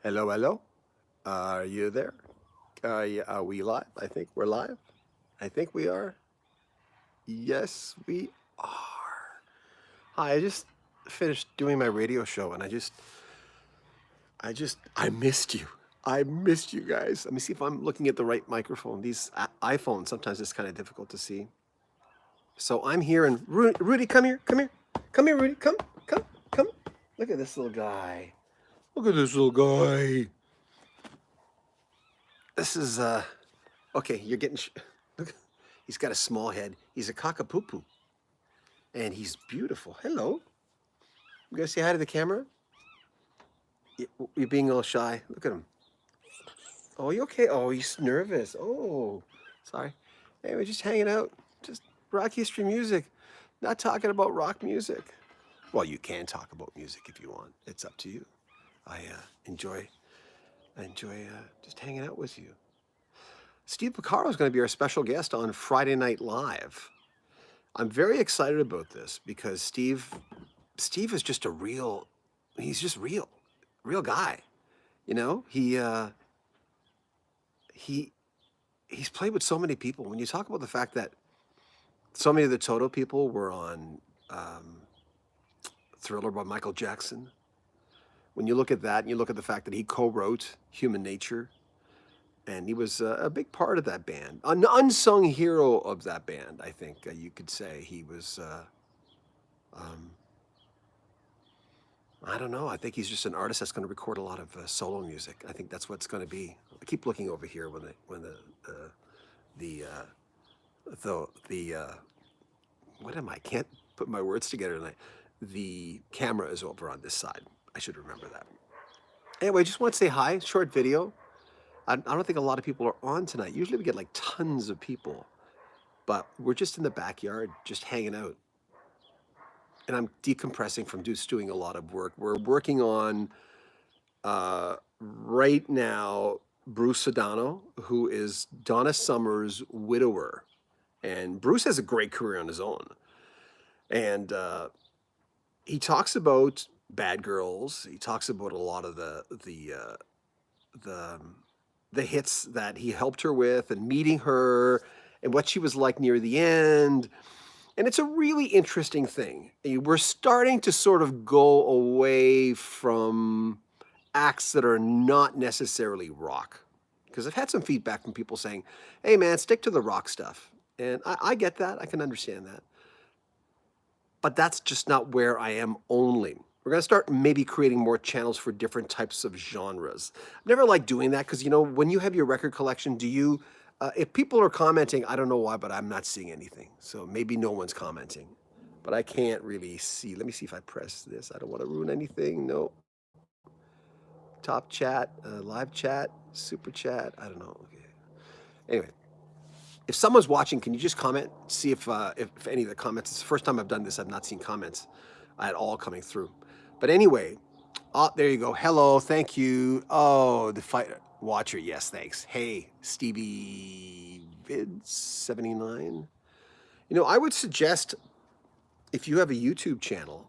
Hello, hello. Are you there? Yeah, are we live? I think we're live. I think we are. Yes, we are. Hi, I just finished doing my radio show and I missed you. I missed you guys. Let me see if I'm looking at the right microphone. These iPhones, sometimes it's kind of difficult to see. So I'm here and Rudy, come here, come here. Come here, Rudy. Come. Look at this little guy. Look at this little guy. This is okay, you're getting. Look, he's got a small head. He's a cockapoo, and he's beautiful. Hello. You gonna say hi to the camera? You're being all shy. Look at him. Oh, you okay? Oh, he's nervous. Oh, sorry. Hey, we're just hanging out. Just rock history music. Not talking about rock music. Well, you can talk about music if you want. It's up to you. I enjoy. I enjoy just hanging out with you. Steve Picaro is going to be our special guest on Friday Night Live. I'm very excited about this because Steve is just he's just real guy. You know, he he's played with so many people. When you talk about the fact that so many of the Toto people were on Thriller by Michael Jackson, when you look at that and you look at the fact that he co-wrote Human Nature, and he was a big part of that band, an unsung hero of that band. I think you could say he was. Um, I don't know. I think he's just an artist that's going to record a lot of solo music. I think that's what's going to be. I keep looking over here when the what am I? Can't put my words together tonight. The camera is over on this side. I should remember that. Anyway, I just want to say hi. Short video. I don't think a lot of people are on tonight. Usually we get like tons of people, but we're just in the backyard, just hanging out. And I'm decompressing from just doing a lot of work. We're working on right now Bruce Sedano, who is Donna Summer's widower. And Bruce has a great career on his own. And he talks about Bad Girls. He talks about a lot of the the hits that he helped her with and meeting her and what she was like near the end. And it's a really interesting thing. We're starting to sort of go away from acts that are not necessarily rock. Because I've had some feedback from people saying, hey man, stick to the rock stuff. And I get that. I can understand that. But that's just not where I am only. We're going to start maybe creating more channels for different types of genres. I've never liked doing that because, you know, when you have your record collection, if people are commenting, I don't know why, but I'm not seeing anything. So maybe no one's commenting. But I can't really see. Let me see if I press this. I don't want to ruin anything. No. Top chat, live chat, super chat. I don't know. Okay. Anyway, if someone's watching, can you just comment? See if any of the comments. It's the first time I've done this. I've not seen comments at all coming through. But anyway, oh, there you go. Hello, thank you. Oh, the fight watcher. Yes, thanks. Hey, Stevie Vid79. You know, I would suggest if you have a YouTube channel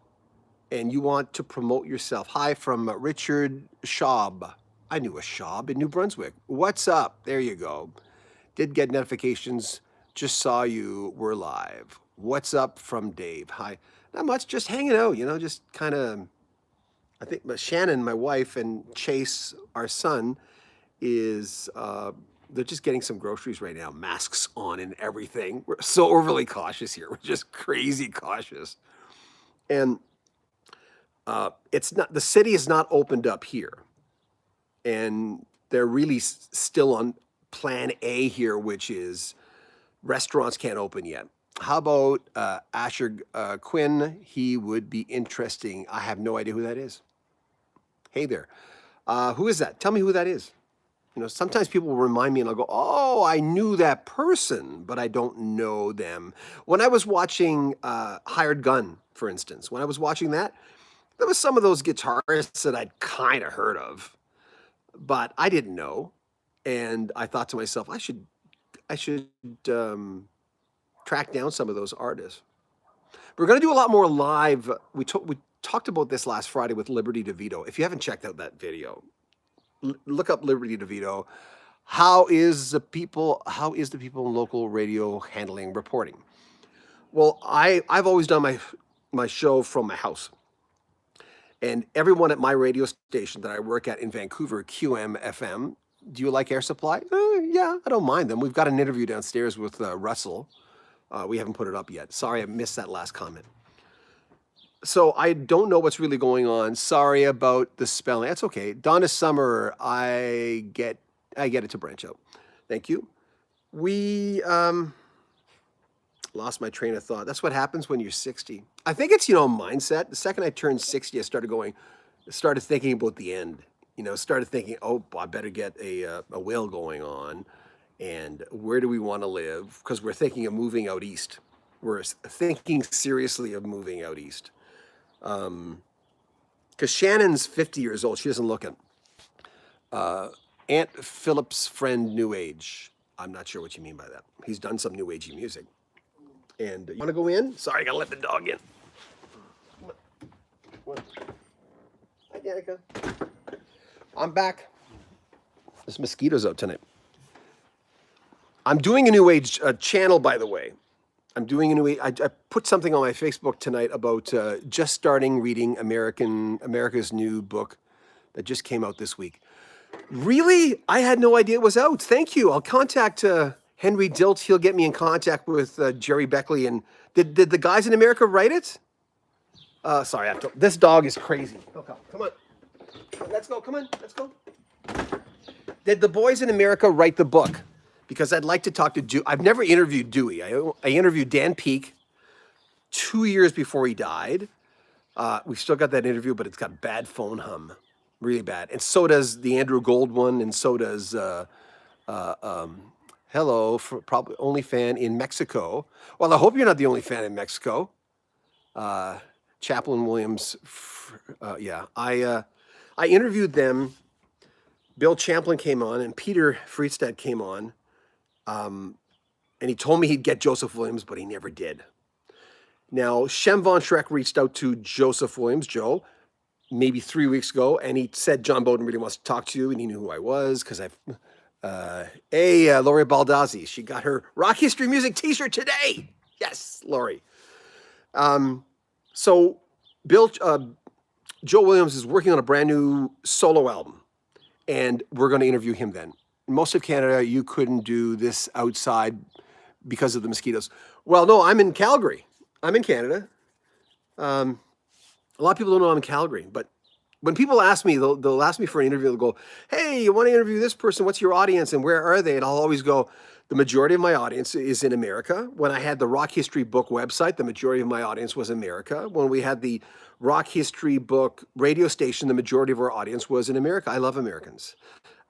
and you want to promote yourself. Hi from Richard Schaub. I knew a Schaub in New Brunswick. What's up? There you go. Did get notifications. Just saw you were live. What's up from Dave? Hi. Not much. Just hanging out, you know, just kind of. I think Shannon, my wife, and Chase, our son, is they're just getting some groceries right now. Masks on and everything. We're so overly cautious here. We're just crazy cautious. And it's not, the city is not opened up here. And they're really still on plan A here, which is restaurants can't open yet. How about Asher Quinn? He would be interesting. I have no idea who that is. Hey there. Who is that? Tell me who that is. You know, sometimes people will remind me and I'll go, oh, I knew that person, but I don't know them. When I was watching Hired Gun, for instance, when I was watching that, there was some of those guitarists that I'd kind of heard of, but I didn't know. And I thought to myself, I should track down some of those artists. We're going to do a lot more live. We talked about this last Friday with Liberty DeVito. If you haven't checked out that video, look up Liberty DeVito. How is the people in local radio handling reporting? Well, I've always done my show from my house. And everyone at my radio station that I work at in Vancouver, QM FM, do you like air supply? Yeah, I don't mind them. We've got an interview downstairs with Russell. We haven't put it up yet. Sorry, I missed that last comment. So I don't know what's really going on. Sorry about the spelling. That's okay. Donna Summer, I get it to branch out. Thank you. We lost my train of thought. That's what happens when you're 60. I think it's, mindset. The second I turned 60, I started thinking about the end. Started thinking, oh, I better get a will going on. And where do we want to live? Because we're thinking of moving out east. We're thinking seriously of moving out east. Because Shannon's 50 years old. She doesn't look it. Aunt Philip's friend, New Age. I'm not sure what you mean by that. He's done some New Agey music. And you want to go in? Sorry, I got to let the dog in. Come on. Hi, Danica. I'm back. There's mosquitoes out tonight. I'm doing a New Age channel, by the way. I'm doing a New Age. I put something on my Facebook tonight about just starting reading America's new book that just came out this week. Really? I had no idea it was out. Thank you. I'll contact Henry Dilt. He'll get me in contact with Jerry Beckley. And did the guys in America write it? Sorry, this dog is crazy. Okay, come on. Let's go. Come on. Let's go. Did the boys in America write the book? Because I'd like to talk to Dewey. I've never interviewed Dewey. I interviewed Dan Peake 2 years before he died. We've still got that interview, but it's got bad phone hum. Really bad. And so does the Andrew Gold one, and so does hello, for probably only fan in Mexico. Well, I hope you're not the only fan in Mexico. Chaplain Williams, yeah. I interviewed them. Bill Champlin came on, and Peter Friedstad came on. And he told me he'd get Joseph Williams, but he never did. Now, Shem Von Schreck reached out to Joseph Williams, Joe, maybe 3 weeks ago, and he said, John Beaudin really wants to talk to you, and he knew who I was, because Lori Baldazzi, she got her Rock History Music t-shirt today. Yes, Lori. So Joe Williams is working on a brand new solo album, and we're going to interview him then. Most of Canada, you couldn't do this outside because of the mosquitoes. Well, no, I'm in Calgary. I'm in Canada. A lot of people don't know I'm in Calgary, but when people ask me, they'll ask me for an interview. They'll go, hey, you want to interview this person? What's your audience and where are they? And I'll always go, the majority of my audience is in America. When I had the Rock History Book website, the majority of my audience was America. When we had the Rock History Book radio station, the majority of our audience was in America. I love Americans.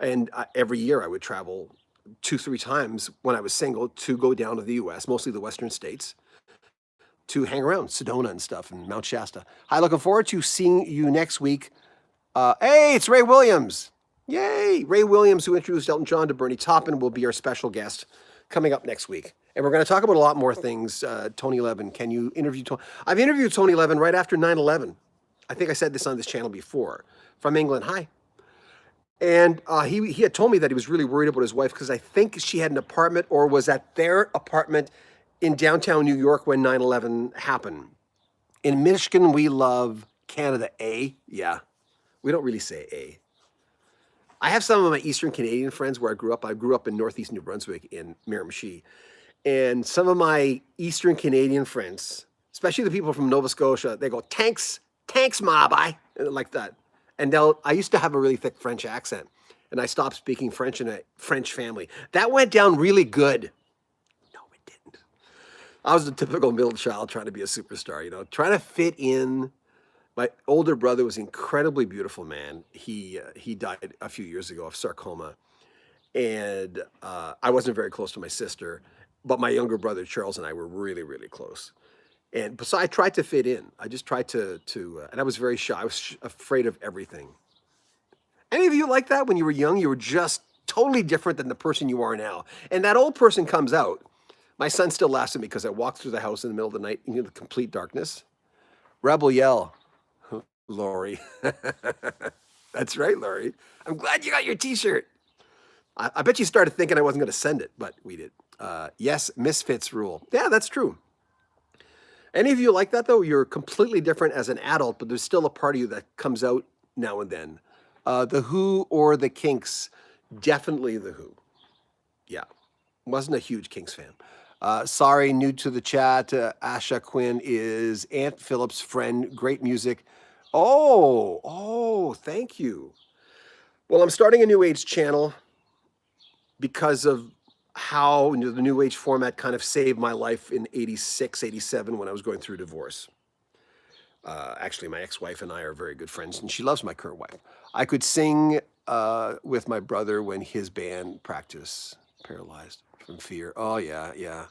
And every year I would travel 2-3 times when I was single to go down to the U.S., mostly the Western states, to hang around Sedona and stuff and Mount Shasta. Hi, looking forward to seeing you next week. Hey, it's Ray Williams. Yay. Ray Williams, who introduced Elton John to Bernie Taupin, will be our special guest coming up next week. And we're going to talk about a lot more things. Tony Levin, can you interview Tony? I've interviewed Tony Levin right after 9/11. I think I said this on this channel before. From England. Hi. And he had told me that he was really worried about his wife because I think she had an apartment or was at their apartment in downtown New York when 9/11 happened. In Michigan, we love Canada, eh? Yeah. We don't really say eh. I have some of my Eastern Canadian friends where I grew up. I grew up in Northeast New Brunswick in Miramichi. And some of my Eastern Canadian friends, especially the people from Nova Scotia, they go, tanks, ma, bye, like that. And I used to have a really thick French accent, and I stopped speaking French in a French family. That went down really good. No, it didn't. I was a typical middle child trying to be a superstar, trying to fit in. My older brother was an incredibly beautiful man. He died a few years ago of sarcoma, and I wasn't very close to my sister, but my younger brother Charles and I were really, really close. And so I tried to fit in. I just tried to and I was very shy. I was afraid of everything. Any of you like that when you were young? You were just totally different than the person you are now. And that old person comes out. My son still laughs at me because I walked through the house in the middle of the night into the complete darkness. Rebel yell, Lori. That's right, Laurie. I'm glad you got your T-shirt. I bet you started thinking I wasn't going to send it, but we did. Yes, misfits rule. Yeah, that's true. Any of you like that though? You're completely different as an adult, but there's still a part of you that comes out now and then. The Who or the Kinks? Definitely the Who. Yeah, wasn't a huge Kinks fan. Sorry, new to the chat. Asha Quinn is Aunt Philip's friend. Great music. Oh, thank you. Well, I'm starting a New Age channel because of how the New Age format kind of saved my life in 86, 87 when I was going through divorce. Actually, my ex-wife and I are very good friends, and she loves my current wife. I could sing with my brother when his band practiced Paralyzed from Fear. Oh, yeah.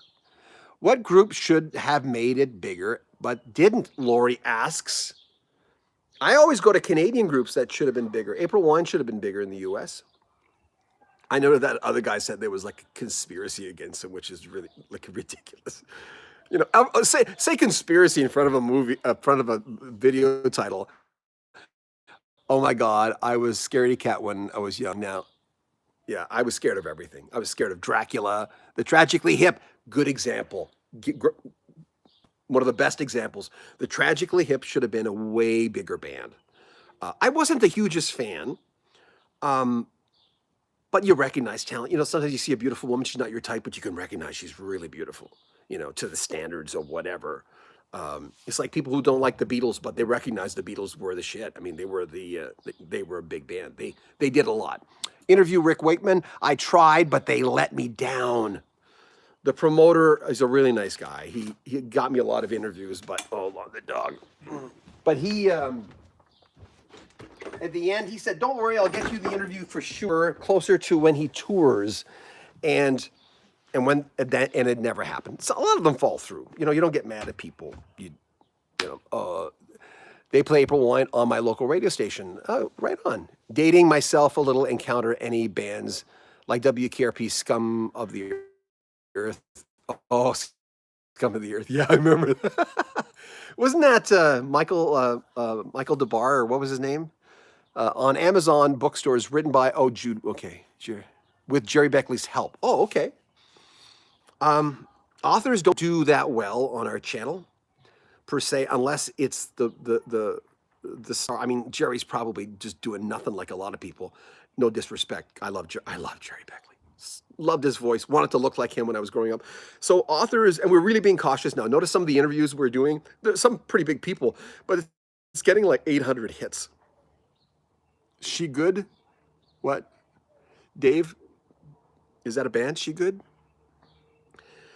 What group should have made it bigger but didn't? Lori asks. I always go to Canadian groups that should have been bigger. April Wine should have been bigger in the U.S. I know that other guy said there was like a conspiracy against him, which is really like ridiculous. You know, I'll say conspiracy in front of a movie, in front of a video title. Oh my God, I was scaredy cat when I was young. Now, yeah, I was scared of everything. I was scared of Dracula, the Tragically Hip. Good example. One of the best examples. The Tragically Hip should have been a way bigger band. I wasn't the hugest fan, but you recognize talent. You know, sometimes you see a beautiful woman, she's not your type, but you can recognize she's really beautiful, you know, to the standards of whatever. It's like people who don't like the Beatles, but they recognize the Beatles were the shit. I mean, they were they were a big band. They did a lot. Interview Rick Wakeman. I tried, but they let me down. The promoter is a really nice guy. He got me a lot of interviews, but oh, the dog. But he, at the end, he said, "Don't worry, I'll get you the interview for sure, closer to when he tours," and it never happened. So a lot of them fall through. You know, you don't get mad at people. They play April Wine on my local radio station. Oh, right on. Dating myself a little. Encounter any bands like WKRP, Scum of the Earth. Oh, Scum of the Earth. Yeah, I remember that. Wasn't that Michael DeBar, or what was his name? On Amazon bookstores, written by Jude. Okay, with Jerry Beckley's help. Oh, okay. Authors don't do that well on our channel, per se, unless it's the star. I mean, Jerry's probably just doing nothing like a lot of people. No disrespect. I love Jerry Beckley. Loved his voice. Wanted to look like him when I was growing up. So authors, and we're really being cautious now. Notice some of the interviews we're doing. There's some pretty big people, but it's getting like 800 hits. She Good? What? Dave? Is that a band? She Good?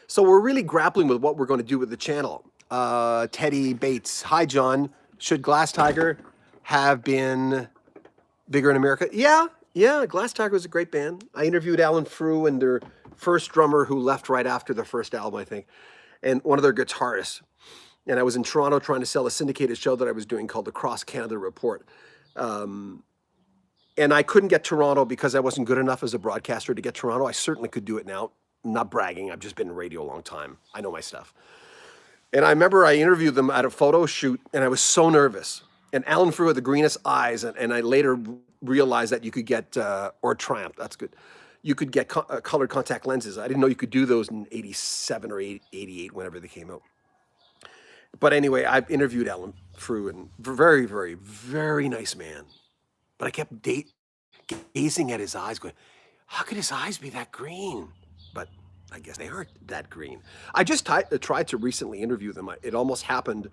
So we're really grappling with what we're going to do with the channel. Teddy Bates. Hi, John. Should Glass Tiger have been bigger in America? Yeah. Glass Tiger was a great band. I interviewed Alan Frew and their first drummer, who left right after their first album, I think, and one of their guitarists. And I was in Toronto trying to sell a syndicated show that I was doing called the Cross Canada Report. And I couldn't get Toronto because I wasn't good enough as a broadcaster to get Toronto. I certainly could do it now. I'm not bragging. I've just been in radio a long time. I know my stuff. And I remember I interviewed them at a photo shoot, and I was so nervous. And Alan Frew had the greenest eyes, and I later realized that you could get, or Triumph, that's good. You could get colored contact lenses. I didn't know you could do those in 87 or 88, whenever they came out. But anyway, I interviewed Alan Frew, and very, very, very nice man. But I kept gazing at his eyes going, how could his eyes be that green? But I guess they aren't that green. I just tried to recently interview them. It almost happened,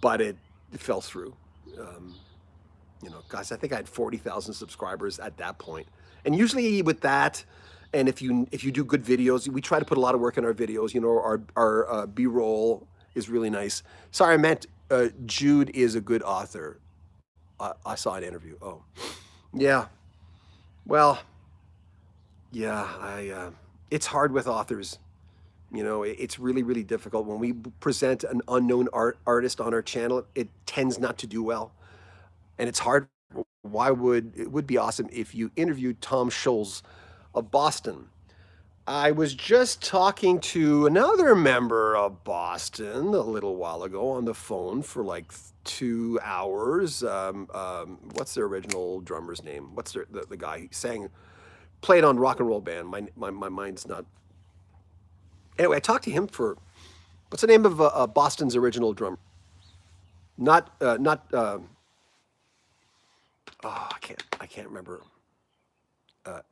but it fell through. Guys, I think I had 40,000 subscribers at that point. And usually with that, and if you do good videos, we try to put a lot of work in our videos. You know, our B-roll is really nice. Sorry, I meant Jude is a good author. I saw an interview. Oh, yeah. Well, yeah, it's hard with authors. You know, it's really, really difficult. When we present an unknown artist on our channel, it tends not to do well. And it's hard. It would be awesome if you interviewed Tom Scholes of Boston. I was just talking to another member of Boston a little while ago on the phone for like 2 hours. What's their original drummer's name? What's the guy who sang, played on Rock and Roll Band? My mind's not. Anyway, I talked to him for, what's the name of Boston's original drummer? Not. Oh, I can't remember.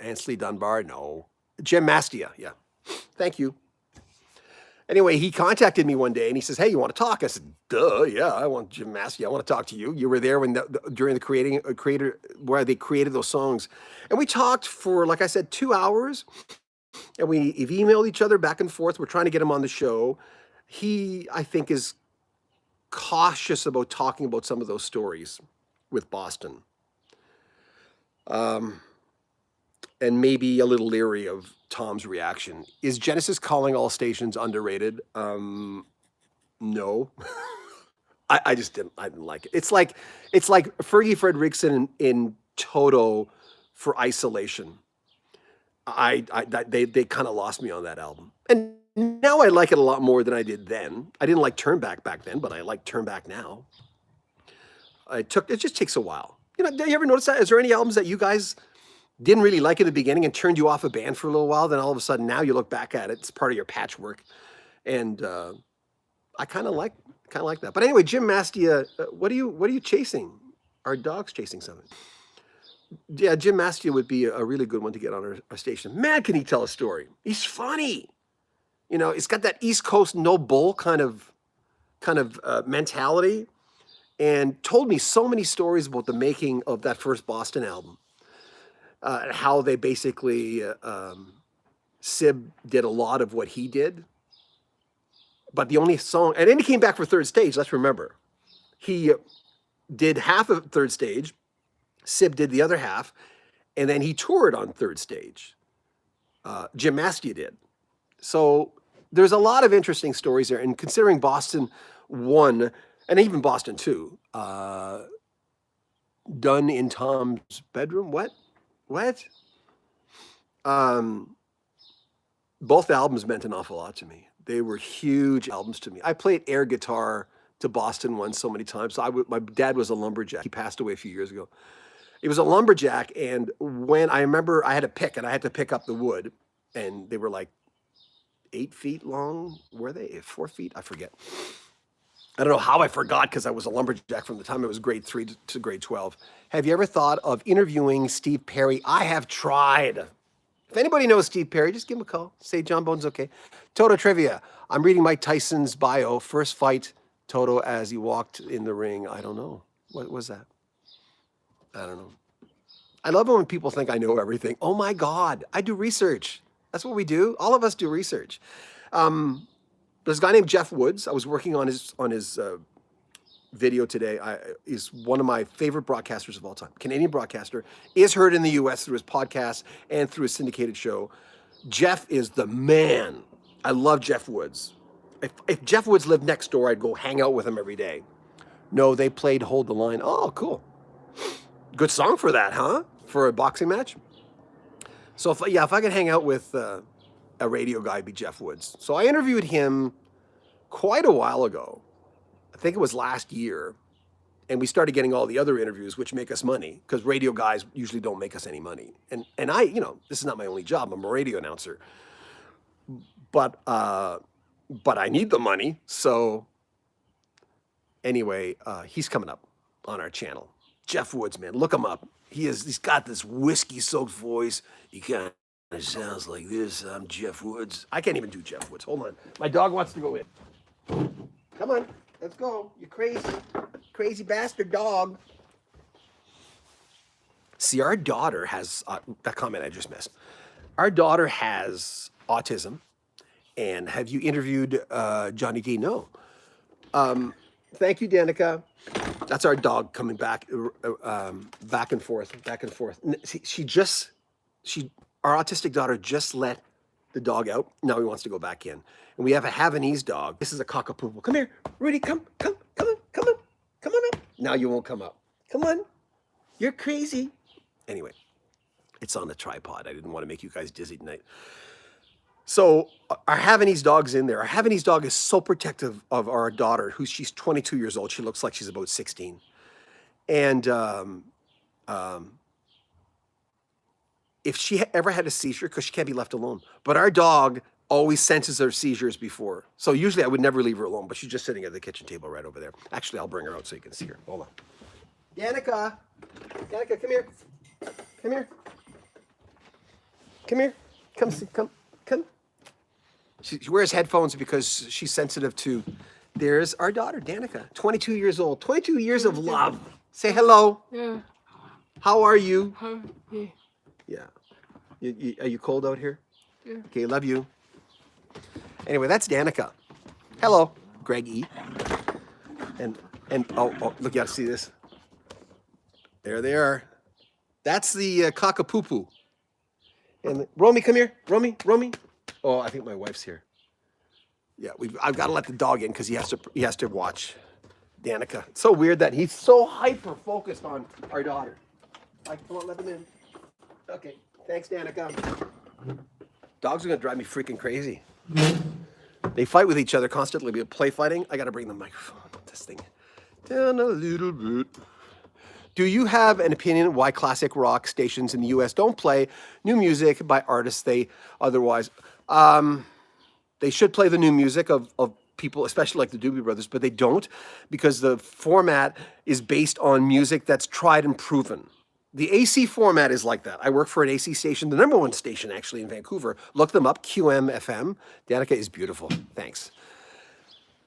Ansley Dunbar? No. Jim Mastia. Yeah. Thank you. Anyway, he contacted me one day and he says, "Hey, you want to talk?" I said, "Duh, yeah, I want Jim Mastia. I want to talk to you. You were there when during the creator where they created those songs." And we talked for, like I said, 2 hours, and we've emailed each other back and forth. We're trying to get him on the show. He, I think, is cautious about talking about some of those stories with Boston. And maybe a little leery of Tom's reaction. Is Genesis Calling All Stations underrated? No. I just didn't like it. It's like Fergie Fredrickson in Toto for Isolation. They kind of lost me on that album. And now I like it a lot more than I did then. I didn't like Turn Back back then, but I like Turn Back now. It just takes a while. You know, do you ever notice that? Is there any albums that you guys didn't really like in the beginning and turned you off a band for a little while, then all of a sudden now you look back at it, it's part of your patchwork, and I kind of like that. But anyway, Jim Mastia, what are you chasing? Our dog's chasing something. Yeah, Jim Mastia would be a really good one to get on our station. Man, can he tell a story? He's funny. You know, it's got that East Coast no bull kind of mentality, and told me so many stories about the making of that first Boston album. How they basically, Sib did a lot of what he did, but the only song, and then he came back for Third Stage, let's remember. He did half of Third Stage, Sib did the other half, and then he toured on Third Stage. Jim Mastia did. So there's a lot of interesting stories there, and considering Boston 1, and even Boston 2, done in Tom's bedroom, what? Both albums meant an awful lot to me. They were huge albums to me. I played air guitar to Boston 1 so many times. My dad was a lumberjack. He passed away a few years ago. He was a lumberjack, and when I remember I had to pick, and I had to pick up the wood, and they were like 8 feet long. Were they 4 feet? I forget. I don't know how I forgot, because I was a lumberjack from the time I was grade 3 to grade 12. Have you ever thought of interviewing Steve Perry? I have tried. If anybody knows Steve Perry, just give him a call. Say John Bones okay. Toto trivia. I'm reading Mike Tyson's bio. First fight, Toto as he walked in the ring. I don't know. What was that? I don't know. I love it when people think I know everything. Oh my God, I do research. That's what we do. All of us do research. There's a guy named Jeff Woods. I was working on his video today. He's one of my favorite broadcasters of all time. Canadian broadcaster, is heard in the U.S. through his podcast and through his syndicated show. Jeff is the man. I love Jeff Woods. If Jeff Woods lived next door, I'd go hang out with him every day. No, they played Hold the Line. Oh, cool. Good song for that, huh? For a boxing match? So if I could hang out with a radio guy, it'd be Jeff Woods. So I interviewed him quite a while ago. I think it was last year. And we started getting all the other interviews, which make us money, because radio guys usually don't make us any money. And I, this is not my only job. I'm a radio announcer. But I need the money. So anyway, he's coming up on our channel. Jeff Woods, man, look him up. He's got this whiskey-soaked voice. He kind of sounds like this. I'm Jeff Woods. I can't even do Jeff Woods. Hold on. My dog wants to go in. Come on. Let's go. You crazy bastard dog. See, our daughter has, that comment I just missed. Our daughter has autism. And have you interviewed Johnny D? No. Thank you, Danica. That's our dog coming back and forth. Our autistic daughter just let the dog out. Now he wants to go back in. And we have a Havanese dog. This is a cockapoo. Come here, Rudy, come on up. Now you won't come up. Come on. You're crazy. Anyway, it's on the tripod. I didn't want to make you guys dizzy tonight. So our Havanese dog's in there. Our Havanese dog is so protective of our daughter, she's 22 years old. She looks like she's about 16. And um, if she ever had a seizure, because she can't be left alone, but our dog always senses her seizures before. So usually I would never leave her alone, but she's just sitting at the kitchen table right over there. Actually, I'll bring her out so you can see her. Hold on. Danica, come here. Come here. Come here. Come. She wears headphones because she's sensitive to. There's our daughter, Danica, 22 years old. 22 years of love. Say hello. Yeah. How are you? Yeah. Yeah. Are you cold out here? Yeah. Okay, love you. Anyway, that's Danica. Hello, Greg E. And oh, look, you gotta see this. There they are. That's the cockapoo. And Romy, come here. Romy. Oh, I think my wife's here. Yeah, I've got to let the dog in because he has to watch Danica. It's so weird that he's so hyper focused on our daughter. I won't let him in. Okay, thanks, Danica. Dogs are gonna drive me freaking crazy. They fight with each other constantly. We play fighting. I got to bring the microphone. This thing down a little bit. Do you have an opinion why classic rock stations in the U.S. don't play new music by artists they otherwise? They should play the new music of people, especially like the Doobie Brothers, but they don't because the format is based on music that's tried and proven. The AC format is like that. I work for an AC station, the number one station actually in Vancouver. Look them up, QM-FM. Danica is beautiful. Thanks.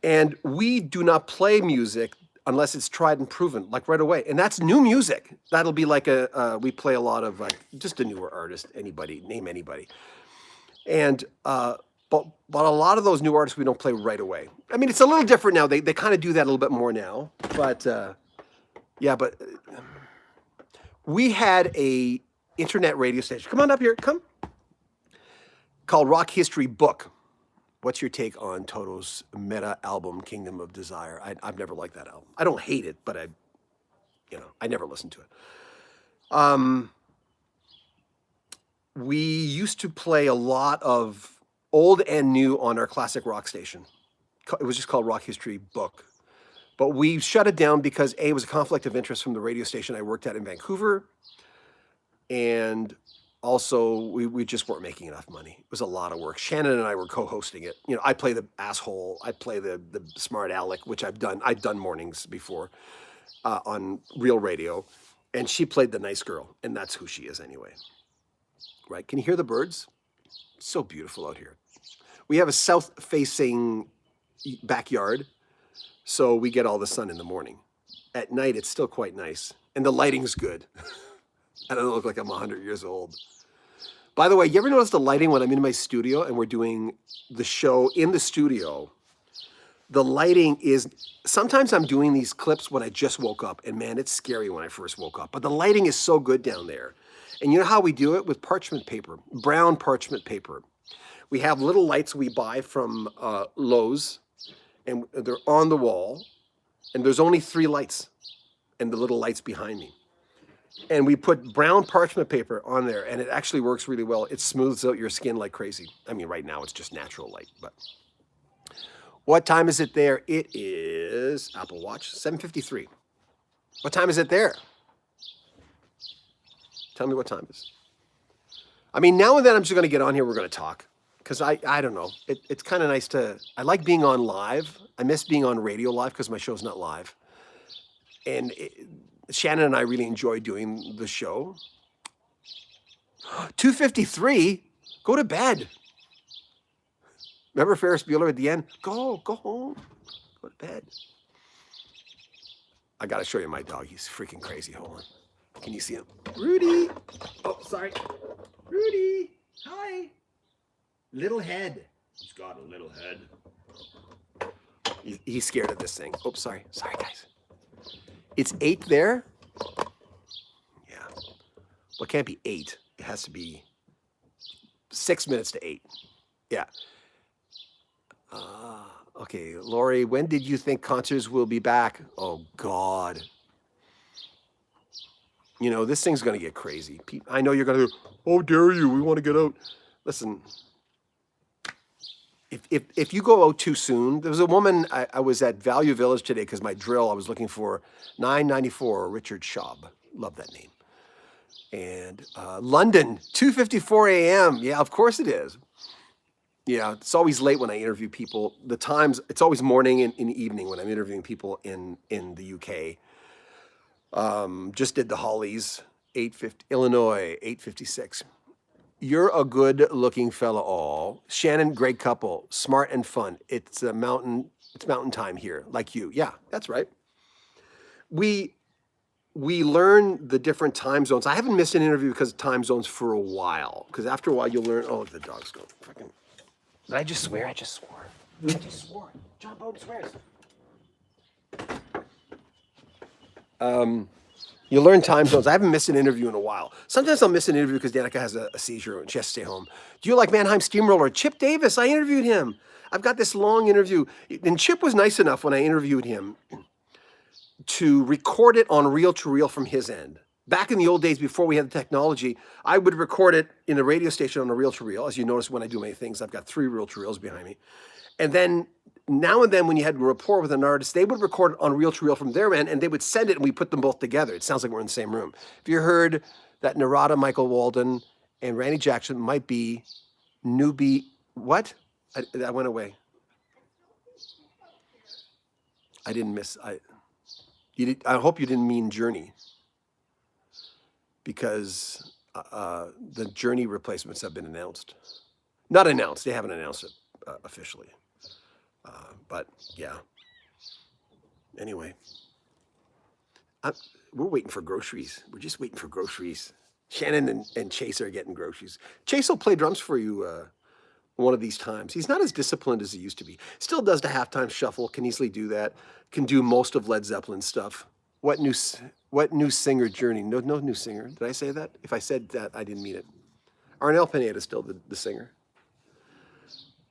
And we do not play music unless it's tried and proven, like right away. And that's new music. That'll be like we play a lot of just a newer artist, name anybody. And, but a lot of those new artists we don't play right away. I mean, it's a little different now. They kind of do that a little bit more now. But, yeah, but we had a internet radio station. Come on up here, come. Called Rock History Book. What's your take on Toto's meta album, Kingdom of Desire? I've never liked that album. I don't hate it, but I never listened to it. We used to play a lot of old and new on our classic rock station. It was just called Rock History Book. But we shut it down because it was a conflict of interest from the radio station I worked at in Vancouver. And also, we just weren't making enough money. It was a lot of work. Shannon and I were co-hosting it. I play the asshole. I play the smart aleck, which I've done. I've done mornings before on real radio. And she played the nice girl. And that's who she is anyway. Right? Can you hear the birds? So beautiful out here. We have a south-facing backyard. So we get all the sun in the morning. At night, it's still quite nice. And the lighting's good. I don't look like I'm 100 years old. By the way, you ever notice the lighting when I'm in my studio and we're doing the show in the studio? The lighting is, sometimes I'm doing these clips when I just woke up, and man, it's scary when I first woke up. But the lighting is so good down there. And you know how we do it? With parchment paper, brown parchment paper. We have little lights we buy from Lowe's, and they're on the wall, and there's only 3 lights, and the little lights behind me. And we put brown parchment paper on there, and it actually works really well. It smooths out your skin like crazy. I mean, right now it's just natural light, but. What time is it there? It is, Apple Watch, 7:53. What time is it there? Tell me what time it is. I mean, now and then I'm just going to get on here, we're going to talk. Because I don't know, it's kind of nice I like being on live. I miss being on radio live because my show's not live. And Shannon and I really enjoy doing the show. 2:53, go to bed. Remember Ferris Bueller at the end? Go home, go to bed. I got to show you my dog. He's freaking crazy. Hold on. Can you see him? Rudy. Oh, sorry. Rudy. Hi. Little head. He's got a little head. He's scared of this thing. Oh, sorry. Sorry, guys. It's 8 there. Yeah. Well, it can't be 8. It has to be 6 minutes to 8. Yeah. Okay, Lori, when did you think concerts will be back? Oh, God. This thing's going to get crazy. I know you're going to go, oh, dare you, we want to get out. Listen, if you go out too soon, there was a woman, I was at Value Village today because my drill, I was looking for 994 Richard Schaub. Love that name. And London, 2:54 a.m. Yeah, of course it is. Yeah, it's always late when I interview people. The times, it's always morning and evening when I'm interviewing people in the UK. Just did the Hollies, 8:50, Illinois, 8:56. You're a good-looking fella, all. Shannon, great couple, smart and fun. It's mountain time here, like you. Yeah, that's right. We learn the different time zones. I haven't missed an interview because of time zones for a while. Because after a while, you'll learn. Oh, the dog's going. Fucking. Did I just swear? I just swore. I just swore. John Beaudin swears. You learn time zones. I haven't missed an interview in a while. Sometimes I'll miss an interview because Danica has a seizure and she has to stay home. Do you like Mannheim Steamroller? Chip Davis, I interviewed him. I've got this long interview. And Chip was nice enough when I interviewed him to record it on reel-to-reel from his end. Back in the old days before we had the technology, I would record it in a radio station on a reel-to-reel. As you notice when I do many things, I've got 3 reel-to-reels behind me. And then now and then when you had rapport with an artist, they would record it on reel-to-reel from their end and they would send it and we put them both together. It sounds like we're in the same room. Have you heard that Nirvana, Michael Walden, and Randy Jackson might be newbie? What? I went away. I didn't miss. I hope you didn't mean Journey, because the Journey replacements have been announced. Not announced. They haven't announced it officially. But yeah. Anyway, we're waiting for groceries. We're just waiting for groceries. Shannon and Chase are getting groceries. Chase will play drums for you one of these times. He's not as disciplined as he used to be. Still does the halftime shuffle. Can easily do that. Can do most of Led Zeppelin stuff. What new singer? Journey? No new singer. Did I say that? If I said that, I didn't mean it. Arnel Pineda is still the singer.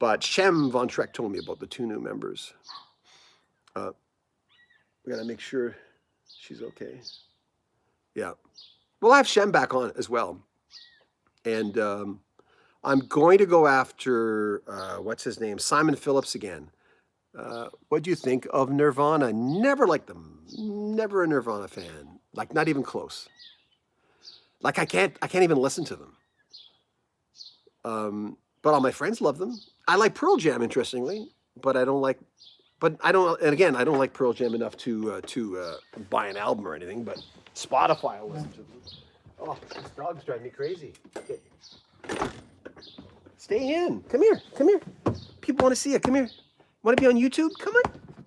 But Shem Von Treck told me about the 2 new members. We got to make sure she's okay. Yeah. We'll have Shem back on as well. And I'm going to go after, what's his name? Simon Phillips again. What do you think of Nirvana? Never liked them. Never a Nirvana fan. Like, not even close. Like, I can't even listen to them. But all my friends love them. I like Pearl Jam, interestingly, but I don't like Pearl Jam enough to buy an album or anything, but Spotify I'll listen to them. Oh, this dog's driving me crazy. Okay. Stay in. Come here. People want to see you. Come here. Want to be on YouTube? Come on.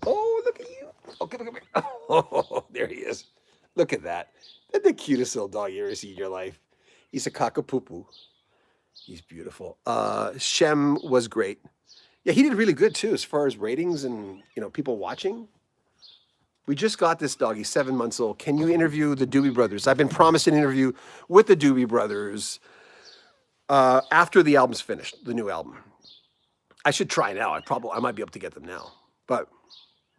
Oh, look at you. Oh, come here. Oh, there he is. Look at that. That's the cutest little dog you ever see in your life. He's a cockapoo. He's beautiful. Shem was great. Yeah, he did really good too, as far as ratings and people watching. We just got this dog. He's 7 months old. Can you interview the Doobie Brothers? I've been promised an interview with the Doobie Brothers after the album's finished, the new album. I should try now. I might be able to get them now. But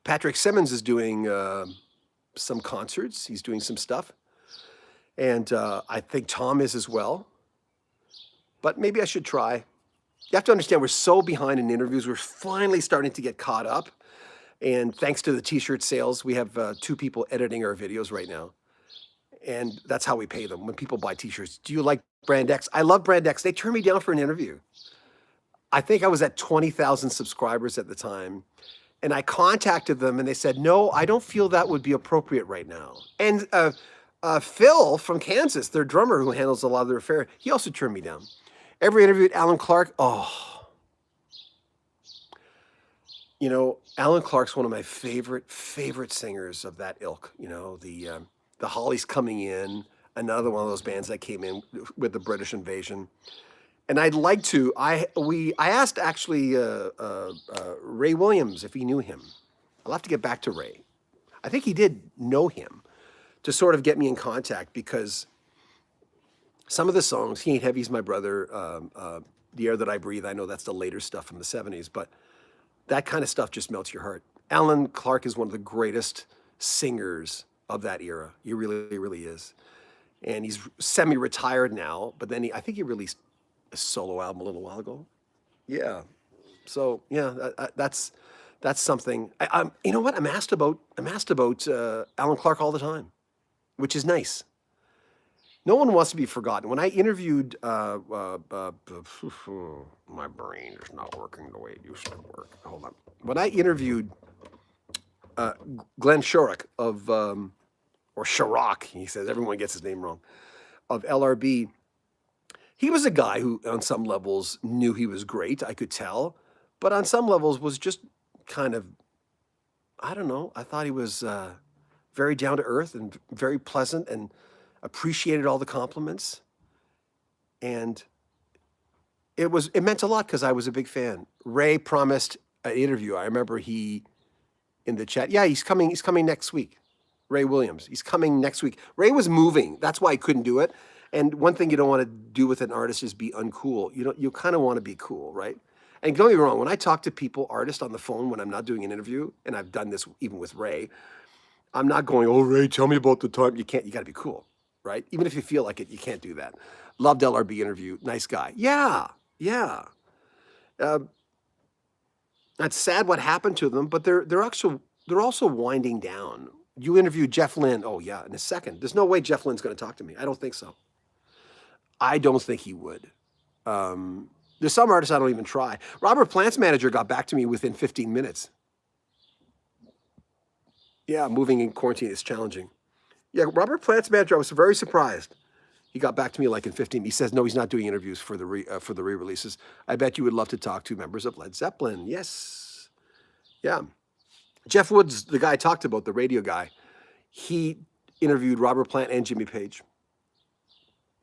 Patrick Simmons is doing some concerts. He's doing some stuff. And I think Tom is as well. But maybe I should try. You have to understand, we're so behind in interviews. We're finally starting to get caught up. And thanks to the t-shirt sales, we have 2 people editing our videos right now. And that's how we pay them when people buy t-shirts. Do you like Brand X? I love Brand X. They turned me down for an interview. I think I was at 20,000 subscribers at the time. And I contacted them and they said, no, I don't feel that would be appropriate right now. And Phil from Kansas, their drummer who handles a lot of their affair, he also turned me down. Ever interviewed Alan Clark? Oh. Alan Clark's one of my favorite singers of that ilk. The Hollies coming in, another one of those bands that came in with the British invasion. And I'd like to, I asked actually Ray Williams if he knew him. I'll have to get back to Ray. I think he did know him to sort of get me in contact, because some of the songs, He Ain't Heavy's My Brother, The Air That I Breathe, I know that's the later stuff from the 70s, but that kind of stuff just melts your heart. Alan Clark is one of the greatest singers of that era. He really, really is. And he's semi-retired now, but then I think he released a solo album a little while ago. Yeah. So yeah, that's something. You know what? I'm asked about Alan Clark all the time, which is nice. No one wants to be forgotten. When I interviewed, my brain is not working the way it used to work. Hold on. When I interviewed uh, Glenn Shorrock of, or Sharrock, he says everyone gets his name wrong, of LRB, he was a guy who, on some levels, knew he was great. I could tell, but on some levels was just kind of, I don't know. I thought he was very down to earth and very pleasant and appreciated all the compliments. And it meant a lot because I was a big fan. Ray promised an interview. I remember he in the chat. Yeah, he's coming. He's coming next week. Ray Williams. He's coming next week. Ray was moving. That's why he couldn't do it. And one thing you don't want to do with an artist is be uncool. You kind of want to be cool, right? And don't get me wrong. When I talk to people, artists on the phone, when I'm not doing an interview, and I've done this even with Ray, I'm not going, oh, Ray, tell me about the time. You can't. You got to be cool, right? Even if you feel like it, you can't do that. Loved LRB interview. Nice guy. Yeah, yeah. Uh, That's sad what happened to them, but they're also winding down. You interviewed Jeff Lynne. Oh yeah, in a second. There's no way Jeff Lynne's going to talk to me. I don't think so. I don't think he would. There's some artists I don't even try. Robert Plant's manager got back to me within 15 minutes. Yeah, moving in quarantine is challenging. Yeah, Robert Plant's manager, I was very surprised. He got back to me like in 15. He says, no, he's not doing interviews for the re-releases. I bet you would love to talk to members of Led Zeppelin. Yes. Yeah. Jeff Woods, the guy I talked about, the radio guy, he interviewed Robert Plant and Jimmy Page.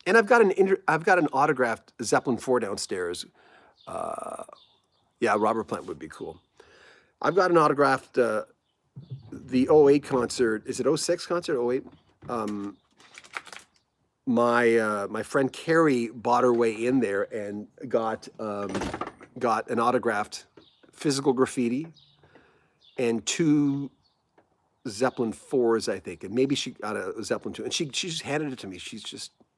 And I've got an autographed Zeppelin 4 downstairs. Yeah, Robert Plant would be cool. I've got an autographed the 08 concert. Is it 06 concert? 08? My friend Carrie bought her way in there and got an autographed physical graffiti and 2 Zeppelin 4s, I think, and maybe she got a Zeppelin 2, and she just handed it to me.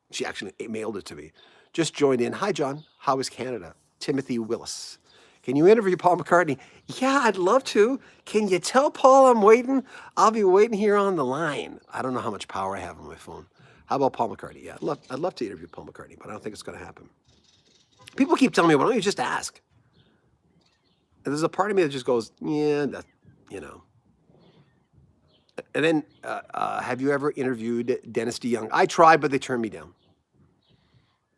She actually mailed it to me. Just joined in. Hi, John. How is Canada? Timothy Willis. Can you interview Paul McCartney? Yeah, I'd love to. Can you tell Paul I'm waiting? I'll be waiting here on the line. I don't know how much power I have on my phone. How about Paul McCartney? Yeah, I'd love to interview Paul McCartney, but I don't think it's going to happen. People keep telling me, why don't you just ask? And there's a part of me that just goes, yeah, that, you know. And then, have you ever interviewed Dennis DeYoung? I tried, but they turned me down.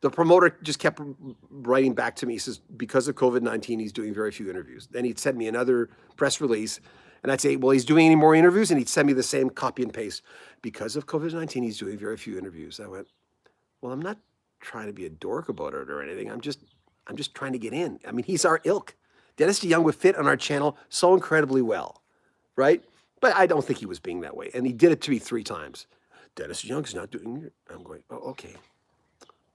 The promoter just kept writing back to me. He says, because of COVID-19, he's doing very few interviews. Then he'd send me another press release, and I'd say, well, he's doing any more interviews? And he'd send me the same copy and paste. Because of COVID-19, he's doing very few interviews. I went, well, I'm not trying to be a dork about it or anything. I'm just trying to get in. I mean, he's our ilk. Dennis DeYoung would fit on our channel so incredibly well, right? But I don't think he was being that way. And he did it to me 3 times. Dennis DeYoung's not doing it. I'm going, oh, okay.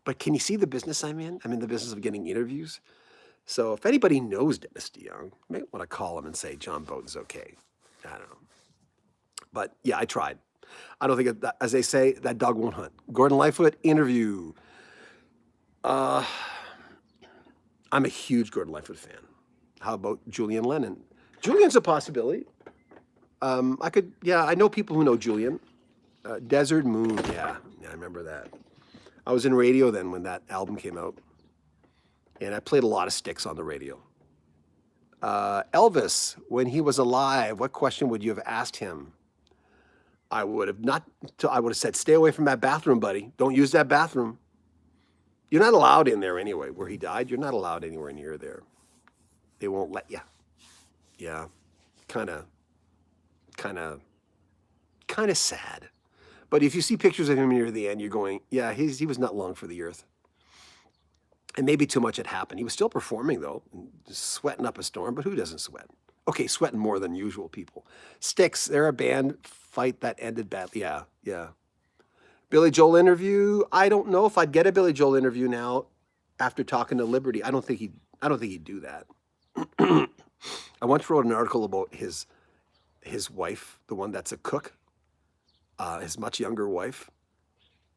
But can you see the business I'm in? I'm in the business of getting interviews. So if anybody knows Dennis DeYoung, you may want to call him and say, John Beaudin's okay. I don't know. But yeah, I tried. I don't think, as they say, that dog won't hunt. Gordon Lightfoot, interview. I'm a huge Gordon Lightfoot fan. How about Julian Lennon? Julian's a possibility. I know people who know Julian. Desert Moon, yeah, I remember that. I was in radio then when that album came out, and I played a lot of Styx on the radio. Elvis, when he was alive, what question would you have asked him? I would have said, stay away from that bathroom, buddy. Don't use that bathroom. You're not allowed in there anyway. Where he died, you're not allowed anywhere near there. They won't let you. Yeah, kind of sad. But if you see pictures of him near the end, you're going, yeah, he was not long for the earth. And maybe too much had happened. He was still performing, though, just sweating up a storm, but who doesn't sweat? Okay, sweating more than usual people. Styx, they're a band fight that ended badly. Yeah. Billy Joel interview. I don't know if I'd get a Billy Joel interview now after talking to Liberty. I don't think he'd do that. I once wrote an article about his wife, the one that's a cook, his much younger wife.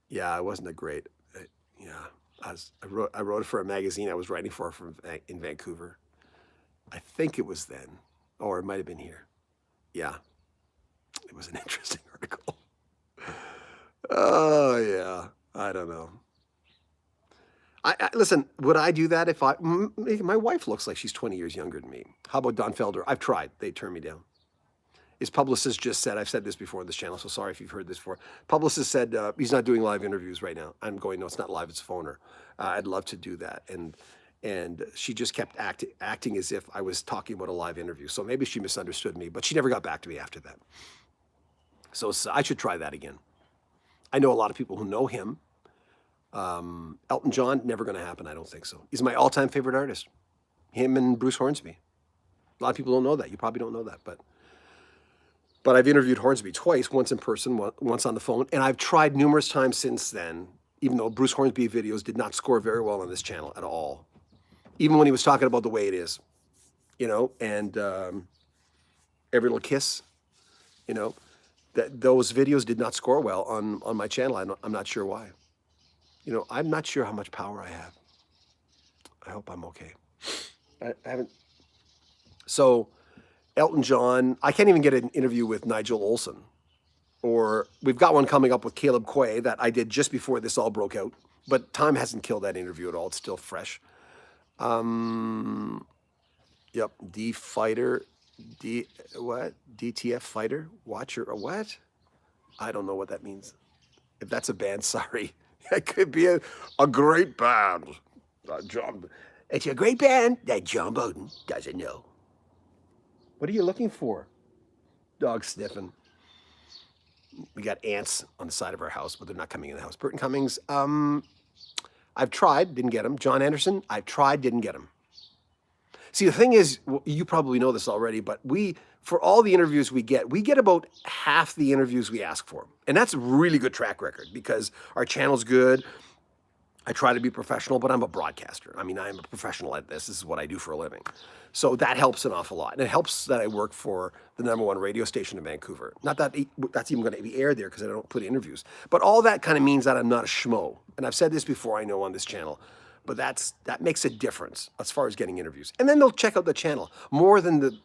Yeah, it wasn't a great. I wrote it for a magazine I was writing for in Vancouver, I think it was then, or it might have been here. Yeah, it was an interesting article. Oh, yeah. I don't know. Listen, would I do that if my wife looks like she's 20 years younger than me. How about Don Felder? I've tried. They turned me down. His publicist just said, I've said this before on this channel, so sorry if you've heard this before. Publicist said he's not doing live interviews right now. I'm going, no, it's not live, it's a phoner. I'd love to do that. And she just kept acting as if I was talking about a live interview. So maybe she misunderstood me, but she never got back to me after that. So I should try that again. I know a lot of people who know him. Elton John, never going to happen. I don't think so. He's my all-time favorite artist. Him and Bruce Hornsby. A lot of people don't know that. You probably don't know that, but I've interviewed Hornsby twice, once in person, once on the phone, and I've tried numerous times since then, even though Bruce Hornsby videos did not score very well on this channel at all. Even when he was talking about The Way It Is, and Every Little Kiss, that those videos did not score well on my channel. I'm not sure why. I'm not sure how much power I have. I hope I'm okay. I haven't. So, Elton John, I can't even get an interview with Nigel Olsson. Or we've got one coming up with Caleb Quay that I did just before this all broke out. But time hasn't killed that interview at all. It's still fresh. Yep, DTF fighter? Watcher, or what? I don't know what that means. If that's a band, sorry. It could be a great band. It's a great band that John Beaudin doesn't know. What are you looking for? Dog sniffing. We got ants on the side of our house, but they're not coming in the house. Burton Cummings, I've tried, didn't get him. John Anderson, I've tried, didn't get him. See, the thing is, you probably know this already, but for all the interviews we get about half the interviews we ask for. And that's a really good track record because our channel's good. I try to be professional, but I'm a broadcaster. I mean, I'm a professional at this. This is what I do for a living. So that helps an awful lot. And it helps that I work for the #1 radio station in Vancouver. Not that that's even going to be aired there because I don't put interviews. But all that kind of means that I'm not a schmo. And I've said this before, I know, on this channel. But that makes a difference as far as getting interviews. And then they'll check out the channel. More than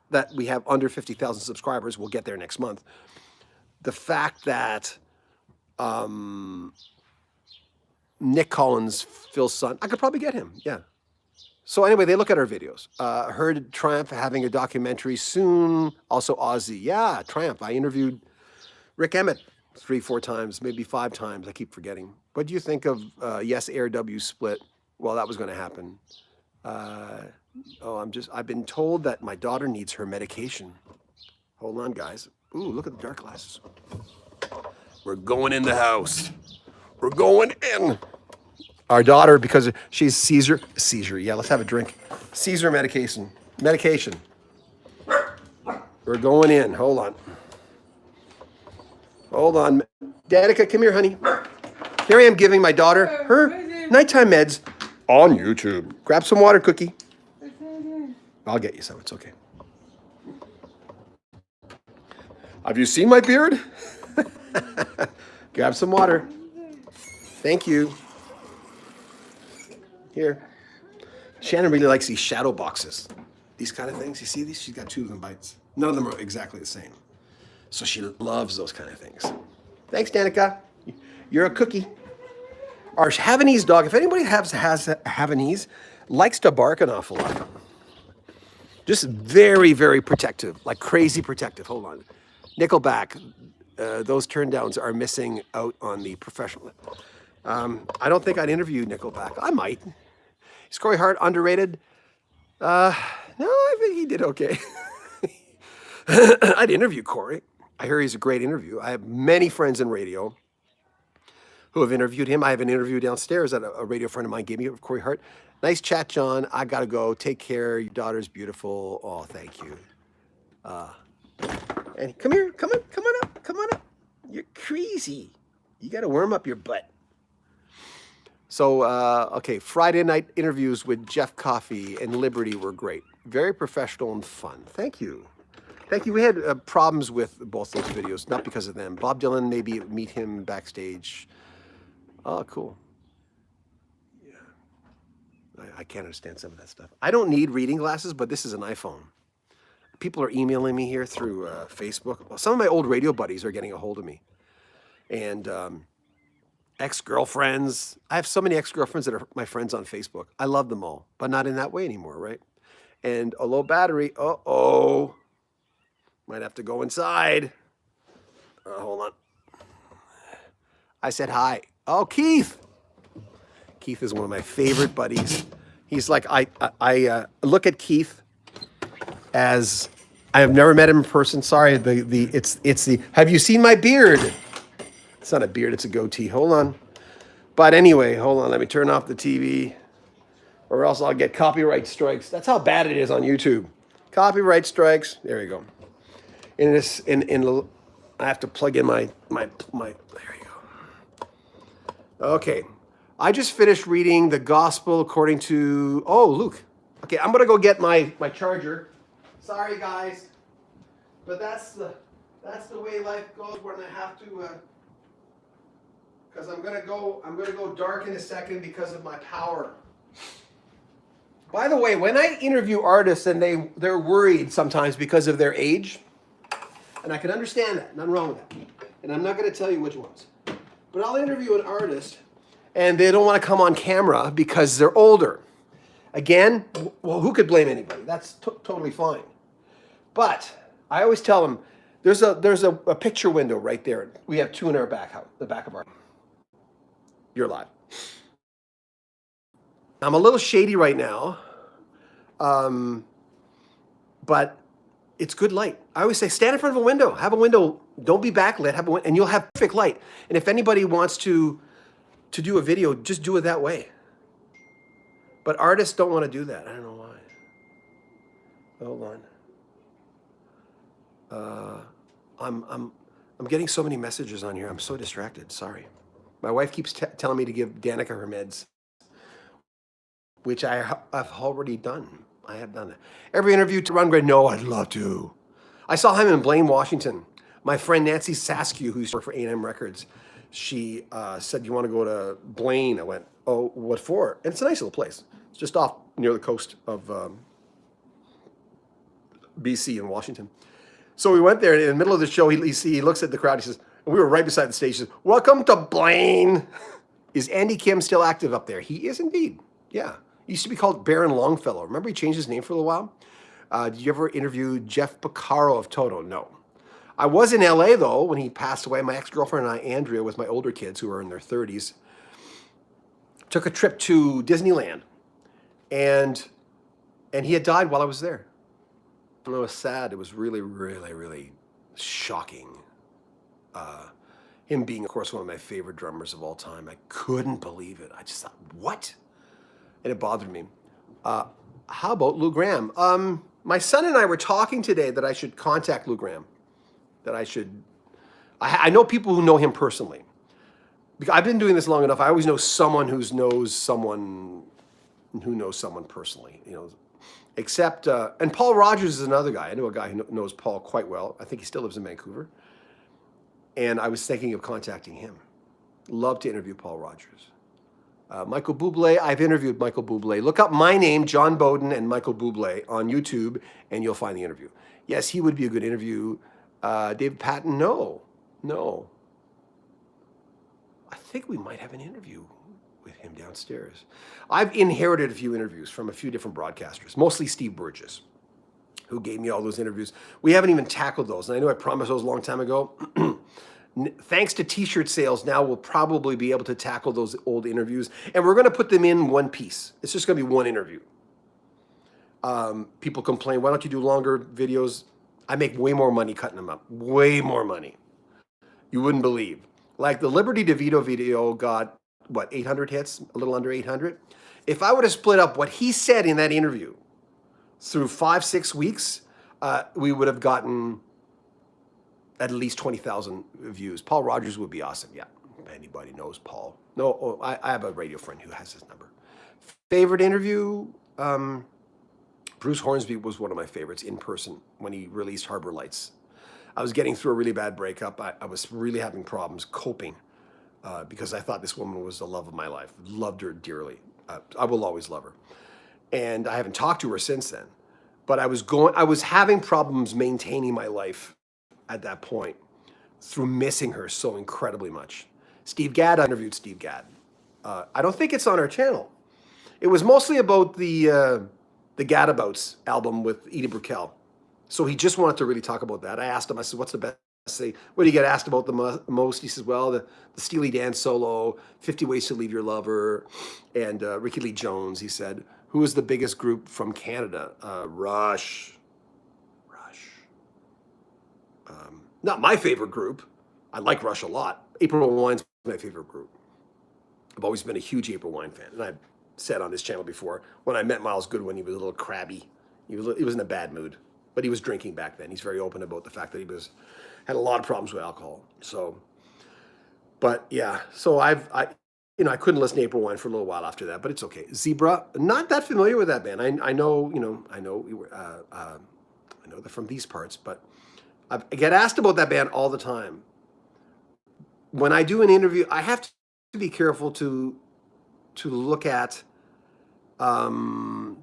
that we have under 50,000 subscribers. We'll get there next month. The fact that Nick Collins, Phil's son, I could probably get him, yeah. So anyway, they look at our videos. Heard Triumph having a documentary soon. Also Ozzy, yeah, Triumph. I interviewed Rick Emmett 3-4 times, maybe 5 times. I keep forgetting. What do you think of Yes Air W split? Well, that was going to happen. I've been told that my daughter needs her medication. Hold on, guys. Ooh, look at the dark glasses. We're going in the house. We're going in. Our daughter, because she's seizure. Yeah, let's have a drink. Seizure medication. We're going in. Hold on. Danica, come here, honey. Here I am giving my daughter her nighttime meds on YouTube. Grab some water, Cookie. I'll get you some. It's okay. Have you seen my beard? Grab some water. Thank you. Here. Shannon really likes these shadow boxes. These kind of things. You see these? She's got 2 of them bites. None of them are exactly the same. So she loves those kind of things. Thanks, Danica. You're a cookie. Our Havanese dog, if anybody has Havanese, likes to bark an awful lot. Just very, very protective, like crazy protective. Hold on. Nickelback, those turndowns are missing out on the professional. I don't think I'd interview Nickelback. I might. Is Corey Hart underrated? No, I think he did okay. I'd interview Corey. I hear he's a great interview. I have many friends in radio who have interviewed him. I have an interview downstairs that a radio friend of mine gave me of Corey Hart. Nice chat, John. I gotta go. Take care. Your daughter's beautiful. Oh, thank you. And come here. Come on up. You're crazy. You gotta warm up your butt. So, okay, Friday night interviews with Jeff Coffey and Liberty were great. Very professional and fun. Thank you. We had problems with both those videos, not because of them. Bob Dylan, maybe meet him backstage. Oh, cool. Yeah. I can't understand some of that stuff. I don't need reading glasses, but this is an iPhone. People are emailing me here through Facebook. Well, some of my old radio buddies are getting a hold of me. And ex-girlfriends. I have so many ex-girlfriends that are my friends on Facebook. I love them all, but not in that way anymore, right? And a low battery. Uh-oh. Might have to go inside. Hold on. I said hi. Oh, Keith. Keith is one of my favorite buddies. He's like, I look at Keith as, I have never met him in person. Sorry, it's the, have you seen my beard? It's not a beard, it's a goatee. Hold on. But anyway, hold on. Let me turn off the TV or else I'll get copyright strikes. That's how bad it is on YouTube. Copyright strikes. There you go. I have to plug in my, there you go. Okay. I just finished reading the Gospel according to, Luke. Okay, I'm gonna go get my charger. Sorry guys, but that's the way life goes when I have to, because I'm gonna go dark in a second because of my power. By the way, when I interview artists and they're worried sometimes because of their age, and I can understand that, nothing wrong with that. And I'm not gonna tell you which ones, but I'll interview an artist and they don't want to come on camera because they're older. Again, well, who could blame anybody? That's totally fine. But I always tell them, there's a picture window right there. We have two in our back house, the back of our. You're live. I'm a little shady right now, but it's good light. I always say, stand in front of a window, have a window. Don't be backlit, have a window, and you'll have perfect light. And if anybody wants to do a video, just do it that way. But artists don't want to do that. I don't know why. Hold on. I'm getting so many messages on here. I'm so distracted. Sorry. My wife keeps telling me to give Danica her meds, which I've already done. I have done that. Every interview to Run Grid, no, I'd love to. I saw him in Blaine, Washington. My friend Nancy Saskew, who used to work for A&M Records, she said, you want to go to Blaine? I went, oh, what for? And it's a nice little place. It's just off near the coast of BC in Washington. So we went there, and in the middle of the show, he looks at the crowd, he says, and we were right beside the stage, he says, welcome to Blaine. Is Andy Kim still active up there? He is indeed, yeah. He used to be called Baron Longfellow. Remember he changed his name for a little while? Did you ever interview Jeff Picaro of Toto? No. I was in LA though when he passed away. My ex-girlfriend and I, Andrea, with my older kids who are in their 30s, took a trip to Disneyland, and he had died while I was there. And it was sad. It was really, really, really shocking. Him being, of course, one of my favorite drummers of all time. I couldn't believe it. I just thought, what? And it bothered me. How about Lou Gramm? My son and I were talking today that I should contact Lou Gramm. I know people who know him personally. Because I've been doing this long enough. I always know someone who knows someone personally, you know. Except, and Paul Rogers is another guy. I know a guy who knows Paul quite well. I think he still lives in Vancouver. And I was thinking of contacting him. Love to interview Paul Rogers. Michael Bublé, I've interviewed Michael Bublé. Look up my name, John Beaudin, and Michael Bublé on YouTube, and you'll find the interview. Yes, he would be a good interview. David Patton, no. I think we might have an interview with him downstairs. I've inherited a few interviews from a few different broadcasters, mostly Steve Burgess, who gave me all those interviews. We haven't even tackled those, and I know I promised those a long time ago. Thanks to t-shirt sales, now we'll probably be able to tackle those old interviews, and we're going to put them in one piece. It's just going to be one interview. People complain, why don't you do longer videos? I make way more money cutting them up. Way more money. You wouldn't believe. Like the Liberty DeVito video got, what, 800 hits? A little under 800? If I would have split up what he said in that interview through 5-6 weeks, we would have gotten at least 20,000 views. Paul Rogers would be awesome. Yeah, if anybody knows Paul. No, I have a radio friend who has his number. Favorite interview? Bruce Hornsby was one of my favorites in person when he released Harbor Lights. I was getting through a really bad breakup. I was really having problems coping because I thought this woman was the love of my life. Loved her dearly. I will always love her. And I haven't talked to her since then. But I was having problems maintaining my life at that point through missing her so incredibly much. Steve Gadd, I interviewed Steve Gadd. I don't think it's on our channel. It was mostly about the Gaddabouts album with Edie Brickell. So he just wanted to really talk about that. I asked him, I said, what's the best thing? What do you get asked about the most? He says, well, the Steely Dan solo, 50 Ways to Leave Your Lover, and Ricky Lee Jones. He said, who is the biggest group from Canada? Rush. Not my favorite group. I like Rush a lot. April Wine's my favorite group. I've always been a huge April Wine fan. And I've said on this channel before, when I met Miles Goodwin, he was a little crabby. He was in a bad mood. But he was drinking back then. He's very open about the fact that he had a lot of problems with alcohol. So, but yeah. So I couldn't listen to April Wine for a little while after that, but it's okay. Zebra, not that familiar with that band. I know they're from these parts, but I get asked about that band all the time. When I do an interview, I have to be careful to look at,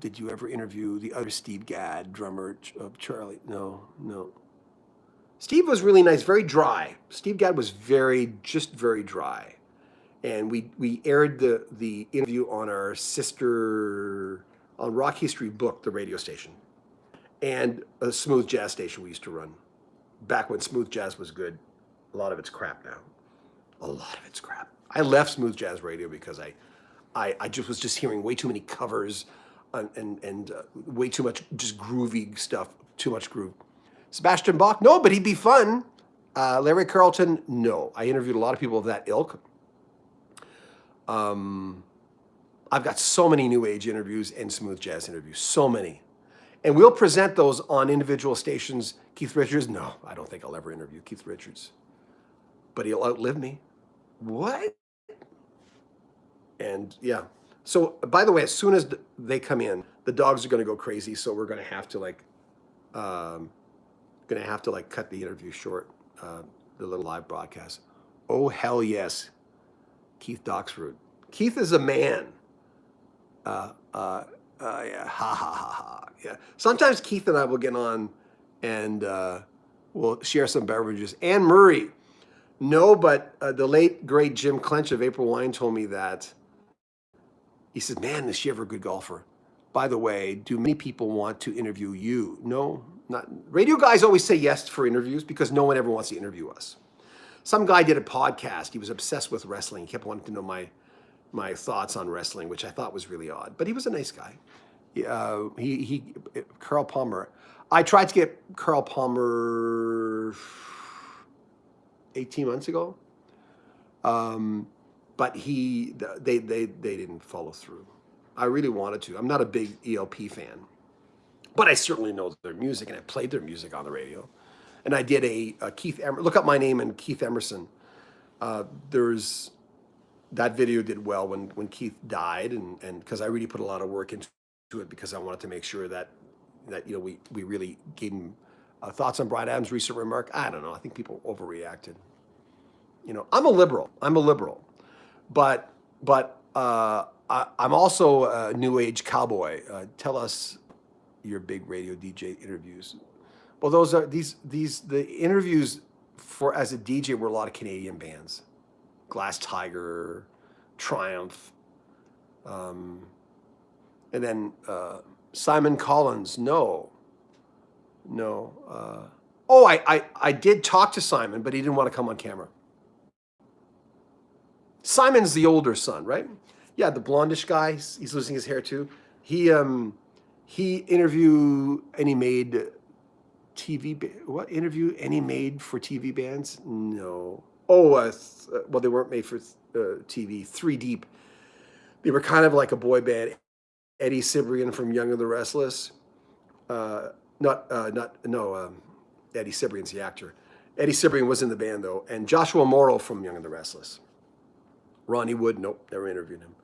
did you ever interview the other Steve Gadd, drummer of Charlie? No. Steve was really nice, very dry. Steve Gadd was very dry. And we aired the interview on our sister, on Rock History Book, the radio station, and a smooth jazz station we used to run. Back when smooth jazz was good. A lot of it's crap now. A lot of it's crap. I left smooth jazz radio because I just was just hearing way too many covers and way too much just groovy stuff, too much groove. Sebastian Bach, no, but he'd be fun. Larry Carlton, no. I interviewed a lot of people of that ilk. I've got so many new age interviews and smooth jazz interviews, so many. And we'll present those on individual stations. Keith Richards, no, I don't think I'll ever interview Keith Richards. But he'll outlive me. What? And yeah. So, by the way, as soon as they come in, the dogs are going to go crazy. So we're going to have to cut the interview short, the little live broadcast. Oh, hell yes. Keith Doxford. Keith is a man. Yeah, ha ha ha ha. Yeah. Sometimes Keith and I will get on and we'll share some beverages. Anne Murray. No, but the late, great Jim Clench of April Wine told me that. He said, man, is she ever a good golfer? By the way, do many people want to interview you? No, not. Radio guys always say yes for interviews because no one ever wants to interview us. Some guy did a podcast. He was obsessed with wrestling. He kept wanting to know my thoughts on wrestling, which I thought was really odd. But he was a nice guy. Carl Palmer. I tried to get Carl Palmer 18 months ago, but they didn't follow through. I really wanted to. I'm not a big ELP fan, but I certainly know their music, and I played their music on the radio. And I did a Keith Emerson. Look up my name and Keith Emerson. That video did well when Keith died, and because I really put a lot of work into it because I wanted to make sure that we really gave him thoughts on Bryan Adams' recent remark. I don't know. I think people overreacted. I'm a liberal, but I'm also a new age cowboy. Tell us your big radio DJ interviews. Well, those are the interviews for as a DJ were a lot of Canadian bands, Glass Tiger, Triumph, and then Simon Collins. No. I did talk to Simon, but he didn't want to come on camera. Simon's the older son, right? Yeah, the blondish guy. He's losing his hair too. He interviewed and he made interview any made for TV bands? No. Well, they weren't made for TV. 3 Deep. They were kind of like a boy band. Eddie Cibrian from Young and the Restless. Eddie Cibrian's the actor. Eddie Cibrian was in the band though, and Joshua Morrow from Young and the Restless. Ronnie Wood, nope, never interviewed him.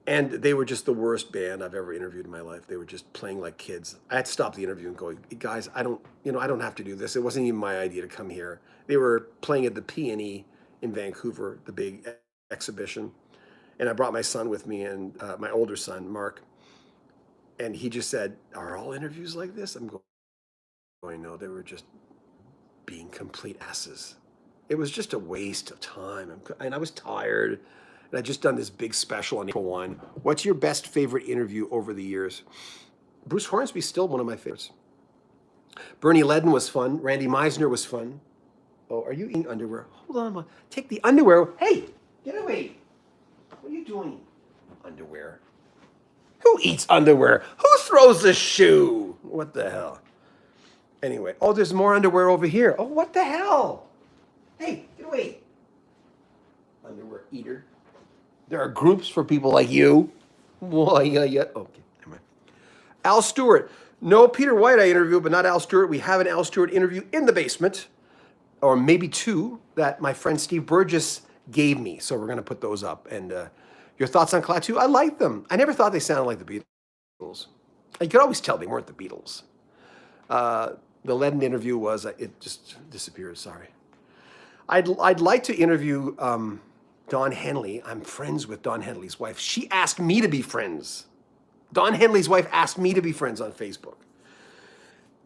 And they were just the worst band I've ever interviewed in my life. They were just playing like kids. I had to stop the interview and go, guys, I don't have to do this. It wasn't even my idea to come here. They were playing at the P&E in Vancouver, the big exhibition. And I brought my son with me, and my older son, Mark. And he just said, "Are all interviews like this?" I'm going, "No, they were just being complete asses. It was just a waste of time." And I was tired. And I just done this big special on April 1. What's your best favorite interview over the years? Bruce Hornsby's still one of my favorites. Bernie Ledden was fun. Randy Meisner was fun. Oh, are you eating underwear? Hold on. Take the underwear. Hey, get away. What are you doing? Underwear. Who eats underwear? Who throws a shoe? What the hell? Anyway. Oh, there's more underwear over here. Oh, what the hell? Hey, get away. Underwear eater. There are groups for people like you. Why, yeah. Okay, never mind. Al Stewart. No, Peter White I interviewed, but not Al Stewart. We have an Al Stewart interview in the basement, or maybe two, that my friend Steve Burgess gave me. So we're going to put those up. And your thoughts on Klaatu? I like them. I never thought they sounded like the Beatles. You could always tell they weren't the Beatles. The Lennon interview was, it just disappeared, sorry. I'd like to interview Don Henley. I'm friends with Don Henley's wife. She asked me to be friends. Don Henley's wife asked me to be friends on Facebook.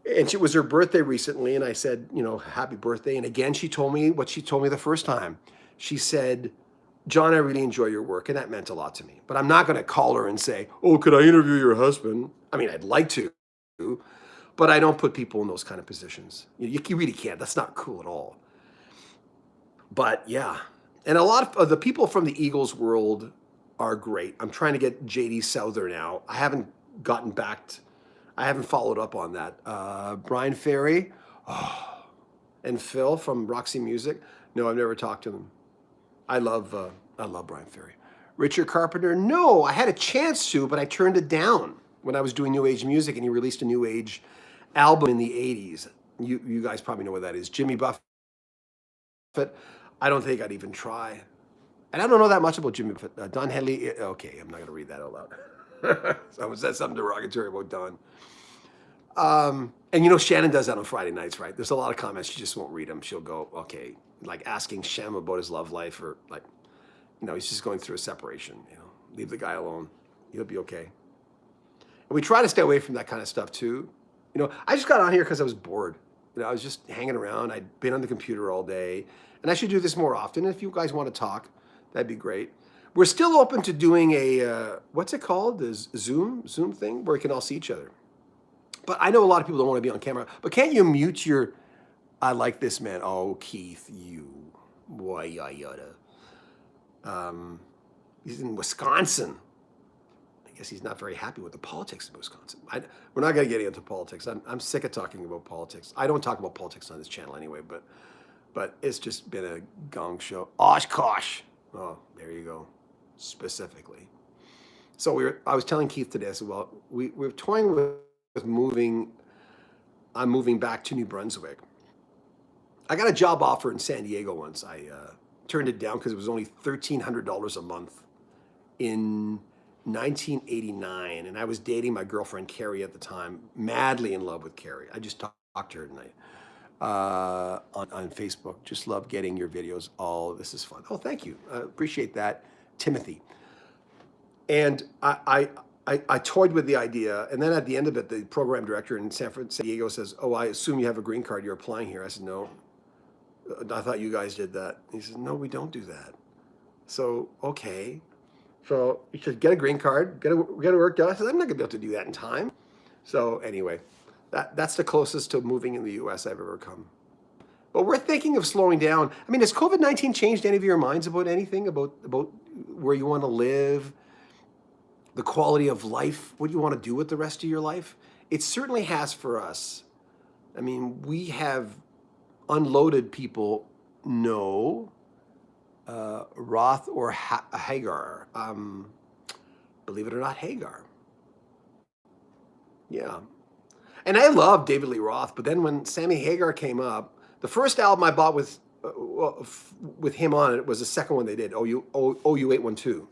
And it was her birthday recently, and I said, happy birthday. And again, she told me what she told me the first time. She said, "John, I really enjoy your work," and that meant a lot to me. But I'm not going to call her and say, "Oh, could I interview your husband?" I mean, I'd like to, but I don't put people in those kind of positions. You really can't. That's not cool at all. But yeah, and a lot of the people from the Eagles world are great. I'm trying to get JD Souther now. I haven't gotten back. I haven't followed up on that. Brian Ferry, and Phil from Roxy Music. No, I've never talked to them. I love Brian Ferry. Richard Carpenter. No, I had a chance to, but I turned it down when I was doing New Age music, and he released a New Age album in the '80s. You guys probably know what that is. Jimmy Buffett. I don't think I'd even try. And I don't know that much about Jimmy Buffett. Don Henley. Okay, I'm not going to read that out loud. Someone said something derogatory about Don. And Shannon does that on Friday nights, right? There's a lot of comments. She just won't read them. She'll go, okay, like asking Shem about his love life, or like, he's just going through a separation. Leave the guy alone. He'll be okay. And we try to stay away from that kind of stuff too. I just got on here because I was bored. I was just hanging around. I'd been on the computer all day, and I should do this more often. If you guys want to talk, that'd be great. We're still open to doing a, what's it called? The Zoom thing where we can all see each other. But I know a lot of people don't want to be on camera. But can't you mute your, "I like this man"? Oh, Keith, you. Boy, yada. He's in Wisconsin. I guess he's not very happy with the politics of Wisconsin. We're not going to get into politics. I'm sick of talking about politics. I don't talk about politics on this channel anyway, but it's just been a gong show. Oshkosh. Oh, there you go. Specifically. So I was telling Keith today, I said, well, we're toying with moving. I'm moving back to New Brunswick. I got a job offer in San Diego once. I turned it down because it was only $1,300 a month in 1989, and I was dating my girlfriend Carrie at the time, madly in love with Carrie. I just talked to her tonight on Facebook. Just love getting your videos. Oh, this is fun. Oh, thank you. I appreciate that, Timothy. And I toyed with the idea, and then at the end of it, the program director in San Diego says, "Oh, I assume you have a green card. You're applying here." I said, "No, I thought you guys did that." He says, "No, we don't do that." So, okay. So you should get a green card, get it worked out. I said, I'm not gonna be able to do that in time. So anyway, that's the closest to moving in the US I've ever come. But we're thinking of slowing down. I mean, has COVID-19 changed any of your minds about anything, about where you want to live, the quality of life, what you want to do with the rest of your life? It certainly has for us. I mean, we have unloaded people, no, Roth or Hagar. Believe it or not, Hagar. Yeah. And I love David Lee Roth, but then when Sammy Hagar came up, the first album I bought with him on it was the second one they did, OU 812.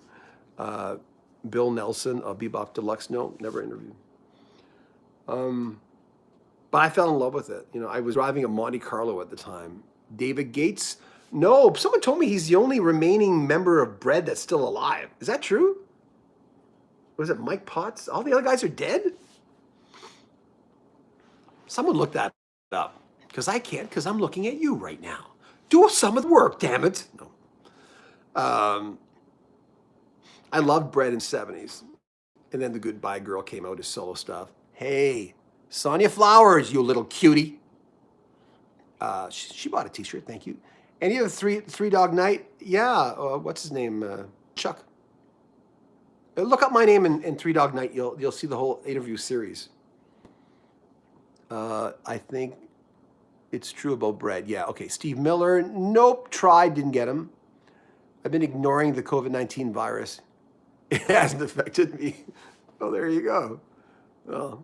Bill Nelson of Bebop Deluxe. No, never interviewed. But I fell in love with it. I was driving a Monte Carlo at the time. David Gates. No, someone told me he's the only remaining member of Bread that's still alive. Is that true? Was it Mike Potts? All the other guys are dead? Someone look that up. Because I can't, because I'm looking at you right now. Do some of the work, damn it. No. I loved Bread in 70s. And then the Goodbye Girl came out as solo stuff. Hey, Sonia Flowers, you little cutie. She bought a t-shirt, thank you. Any of the Three Dog Night? Yeah, what's his name? Chuck. Look up my name in Three Dog Night. You'll see the whole interview series. I think it's true about Bread. Yeah, okay. Steve Miller, nope, tried, didn't get him. I've been ignoring the COVID-19 virus. It hasn't affected me. Oh, there you go. Well,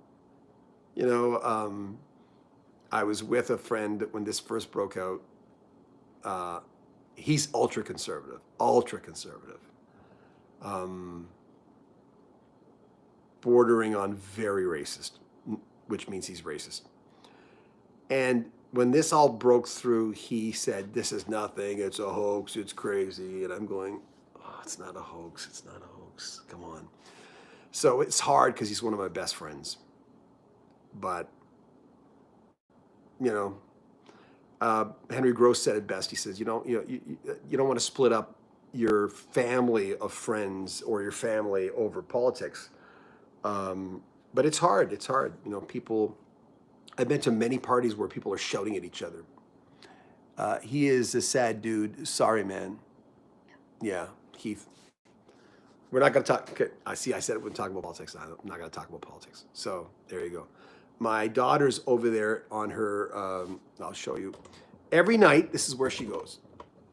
you know, I was with a friend when this first broke out. He's ultra conservative, bordering on very racist, which means he's racist. And when this all broke through, he said, "This is nothing. It's a hoax. It's crazy." And I'm going, "Oh, it's not a hoax. It's not a hoax. Come on." So it's hard because he's one of my best friends. But, you know, Henry Gross said it best. He says, you don't want to split up your family of friends or your family over politics. But it's hard. It's hard. You know, people. I've been to many parties where people are shouting at each other. He is a sad dude. Sorry, man. Yeah, Keith. We're not going to talk. Okay, I said it wouldn't talk about politics. I'm not going to talk about politics. So there you go. My daughter's over there on her, I'll show you. Every night, this is where she goes.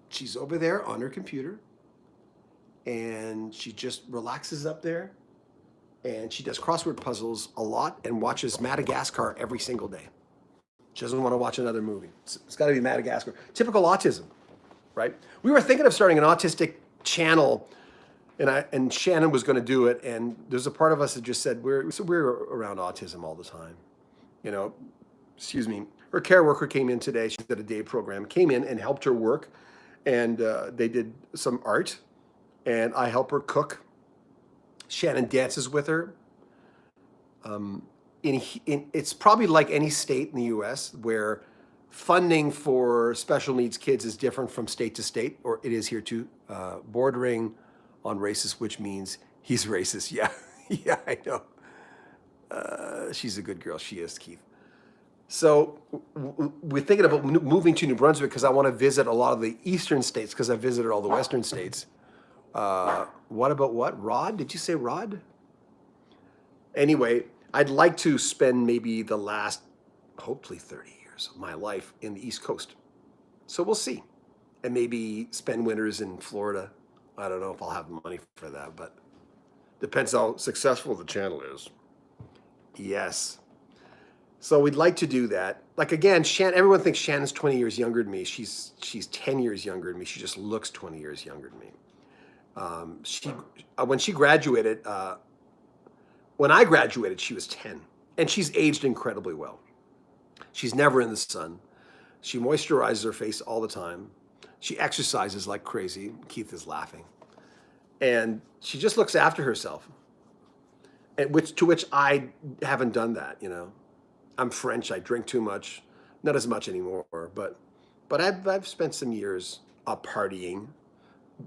She's over there on her computer, and she just relaxes up there, and she does crossword puzzles a lot and watches Madagascar every single day. She doesn't want to watch another movie. It's got to be Madagascar. Typical autism, right? We were thinking of starting an autistic channel, and Shannon was going to do it, and there's a part of us that just said, we're around autism all the time. You know, excuse me, her care worker came in today. She did a day program, came in and helped her work. And they did some art, and I help her cook. Shannon dances with her. It's probably like any state in the U.S. where funding for special needs kids is different from state to state, or it is here too, bordering on racist, which means he's racist. Yeah, yeah, I know. She's a good girl. She is, Keith. So we're thinking about moving to New Brunswick because I want to visit a lot of the eastern states because I visited all the western states. What about what? Rod? Did you say Rod? Anyway, I'd like to spend maybe the last, hopefully 30 years of my life in the East Coast. So we'll see. And maybe spend winters in Florida. I don't know if I'll have money for that, but depends how successful the channel is. Yes. So we'd like to do that. Like again, everyone thinks Shannon's 20 years younger than me. She's 10 years younger than me. She just looks 20 years younger than me. When she graduated, when I graduated, she was 10, and she's aged incredibly well. She's never in the sun. She moisturizes her face all the time. She exercises like crazy. Keith is laughing, and she just looks after herself. And to which I haven't done that, you know. I'm French. I drink too much, not as much anymore. But I've spent some years partying,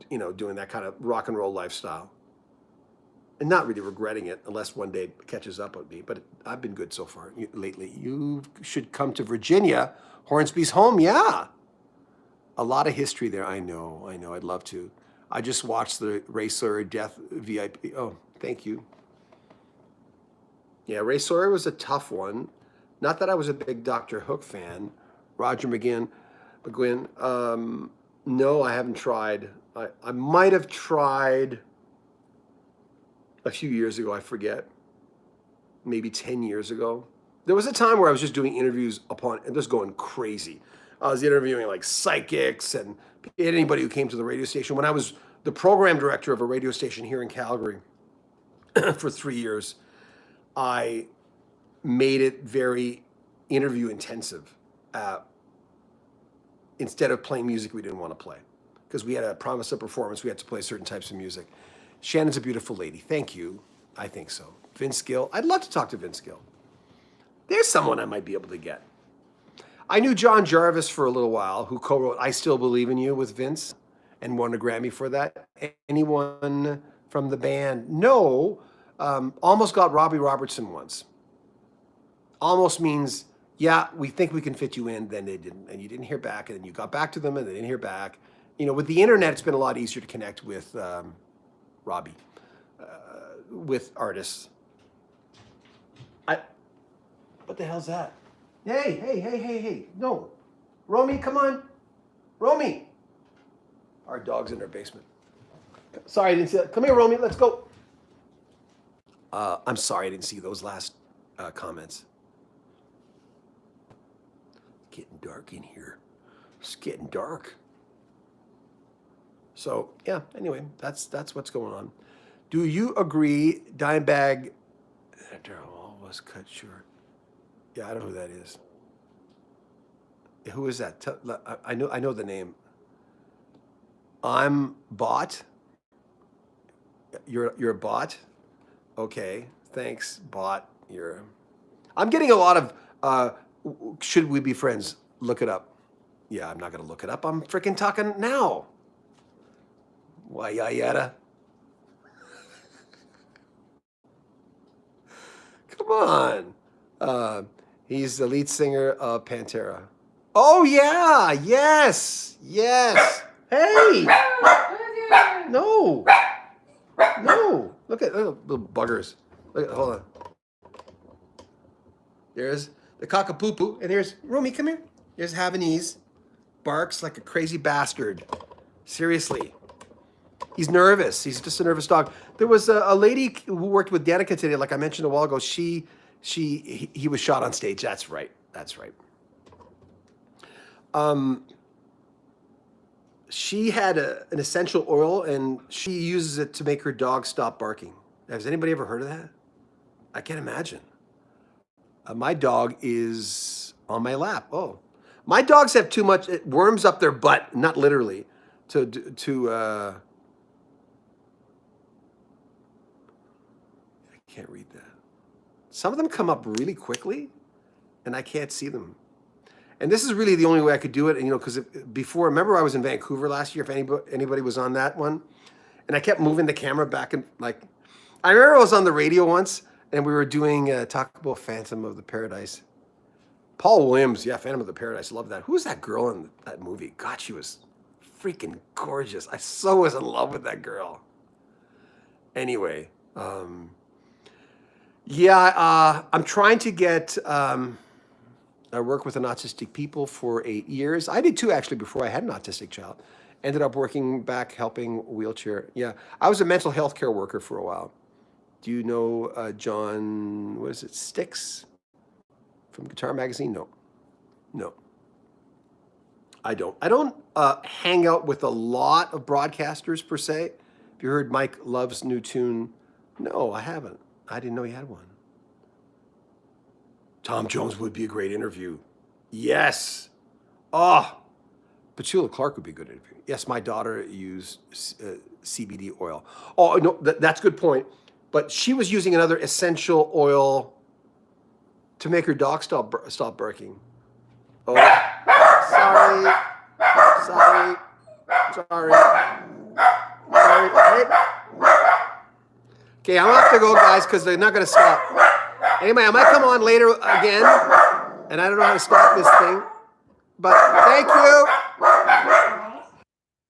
you know, doing that kind of rock and roll lifestyle, and not really regretting it unless one day it catches up with me. But I've been good so far lately. You should come to Virginia. Hornsby's home. Yeah, a lot of history there. I know. I'd love to. I just watched the Ray Sawyer Death VIP. Oh, thank you. Yeah, Ray Sawyer was a tough one. Not that I was a big Dr. Hook fan. Roger McGuinn. No, I haven't tried. I might have tried a few years ago, I forget. Maybe 10 years ago. There was a time where I was just doing interviews and just going crazy. I was interviewing like psychics and anybody who came to the radio station. When I was the program director of a radio station here in Calgary for 3 years, I made it very interview intensive. instead of playing music we didn't want to play. Because we had a promise of performance, we had to play certain types of music. Shannon's a beautiful lady. Thank you. I think so. Vince Gill. I'd love to talk to Vince Gill. There's someone I might be able to get. I knew John Jarvis for a little while, who co-wrote I Still Believe in You with Vince and won a Grammy for that. Anyone from the band? No. Almost got Robbie Robertson once. Almost means, yeah, we think we can fit you in, then they didn't. And you didn't hear back, and then you got back to them, and they didn't hear back. You know, with the internet, it's been a lot easier to connect with Robbie, with artists. What the hell's that? Hey. No. Romy, come on. Romy. Our dog's in our basement. Sorry, I didn't see that. Come here, Romy. Let's go. I'm sorry I didn't see those last comments. It's getting dark in here. It's getting dark. So, yeah, anyway, that's what's going on. Do you agree Dimebag was cut short? Yeah, I don't know who that is. Who is that? I know the name. I'm bot. You're a bot? Okay, thanks, bot. I'm getting a lot of should we be friends? Look it up. Yeah, I'm not gonna look it up. I'm freaking talking now. Why yada? Come on. He's the lead singer of Pantera. Oh yeah, yes. Hey. No. Look at little buggers. Hold on. There's the cockapoo, and there's Romy. Come here. There's Havanese. Barks like a crazy bastard. Seriously. He's nervous. He's just a nervous dog. There was a lady who worked with Danica today, like I mentioned a while ago. He was shot on stage. That's right. She had an essential oil, and she uses it to make her dog stop barking. Has anybody ever heard of that? I can't imagine. My dog is on my lap. Oh, my dogs have too much worms up their butt, not literally, I can't read that. Some of them come up really quickly, and I can't see them. And this is really the only way I could do it, and because before, remember I was in Vancouver last year, if anybody was on that one, and I kept moving the camera back and I remember I was on the radio once, and we were doing talk about Phantom of the Paradise. Paul Williams, yeah, Phantom of the Paradise, love that. Who was that girl in that movie? God, she was freaking gorgeous. I so was in love with that girl. Anyway, I'm trying to get. I worked with autistic people for 8 years. I did too, actually, before I had an autistic child. Ended up working back, helping wheelchair. Yeah, I was a mental health care worker for a while. Do you know John, what is it, Styx from Guitar Magazine? No. I don't hang out with a lot of broadcasters per se. Have you heard Mike Love's new tune? No, I haven't. I didn't know he had one. Tom Jones would be a great interview. Yes. Petula Clark would be a good interview. Yes, my daughter used CBD oil. Oh, no, that's a good point. But she was using another essential oil to make her dog stop barking. Oh, sorry. Okay, I'm gonna have to go, guys, because they're not gonna stop. Anyway, I might come on later again, and I don't know how to stop this thing. But thank you.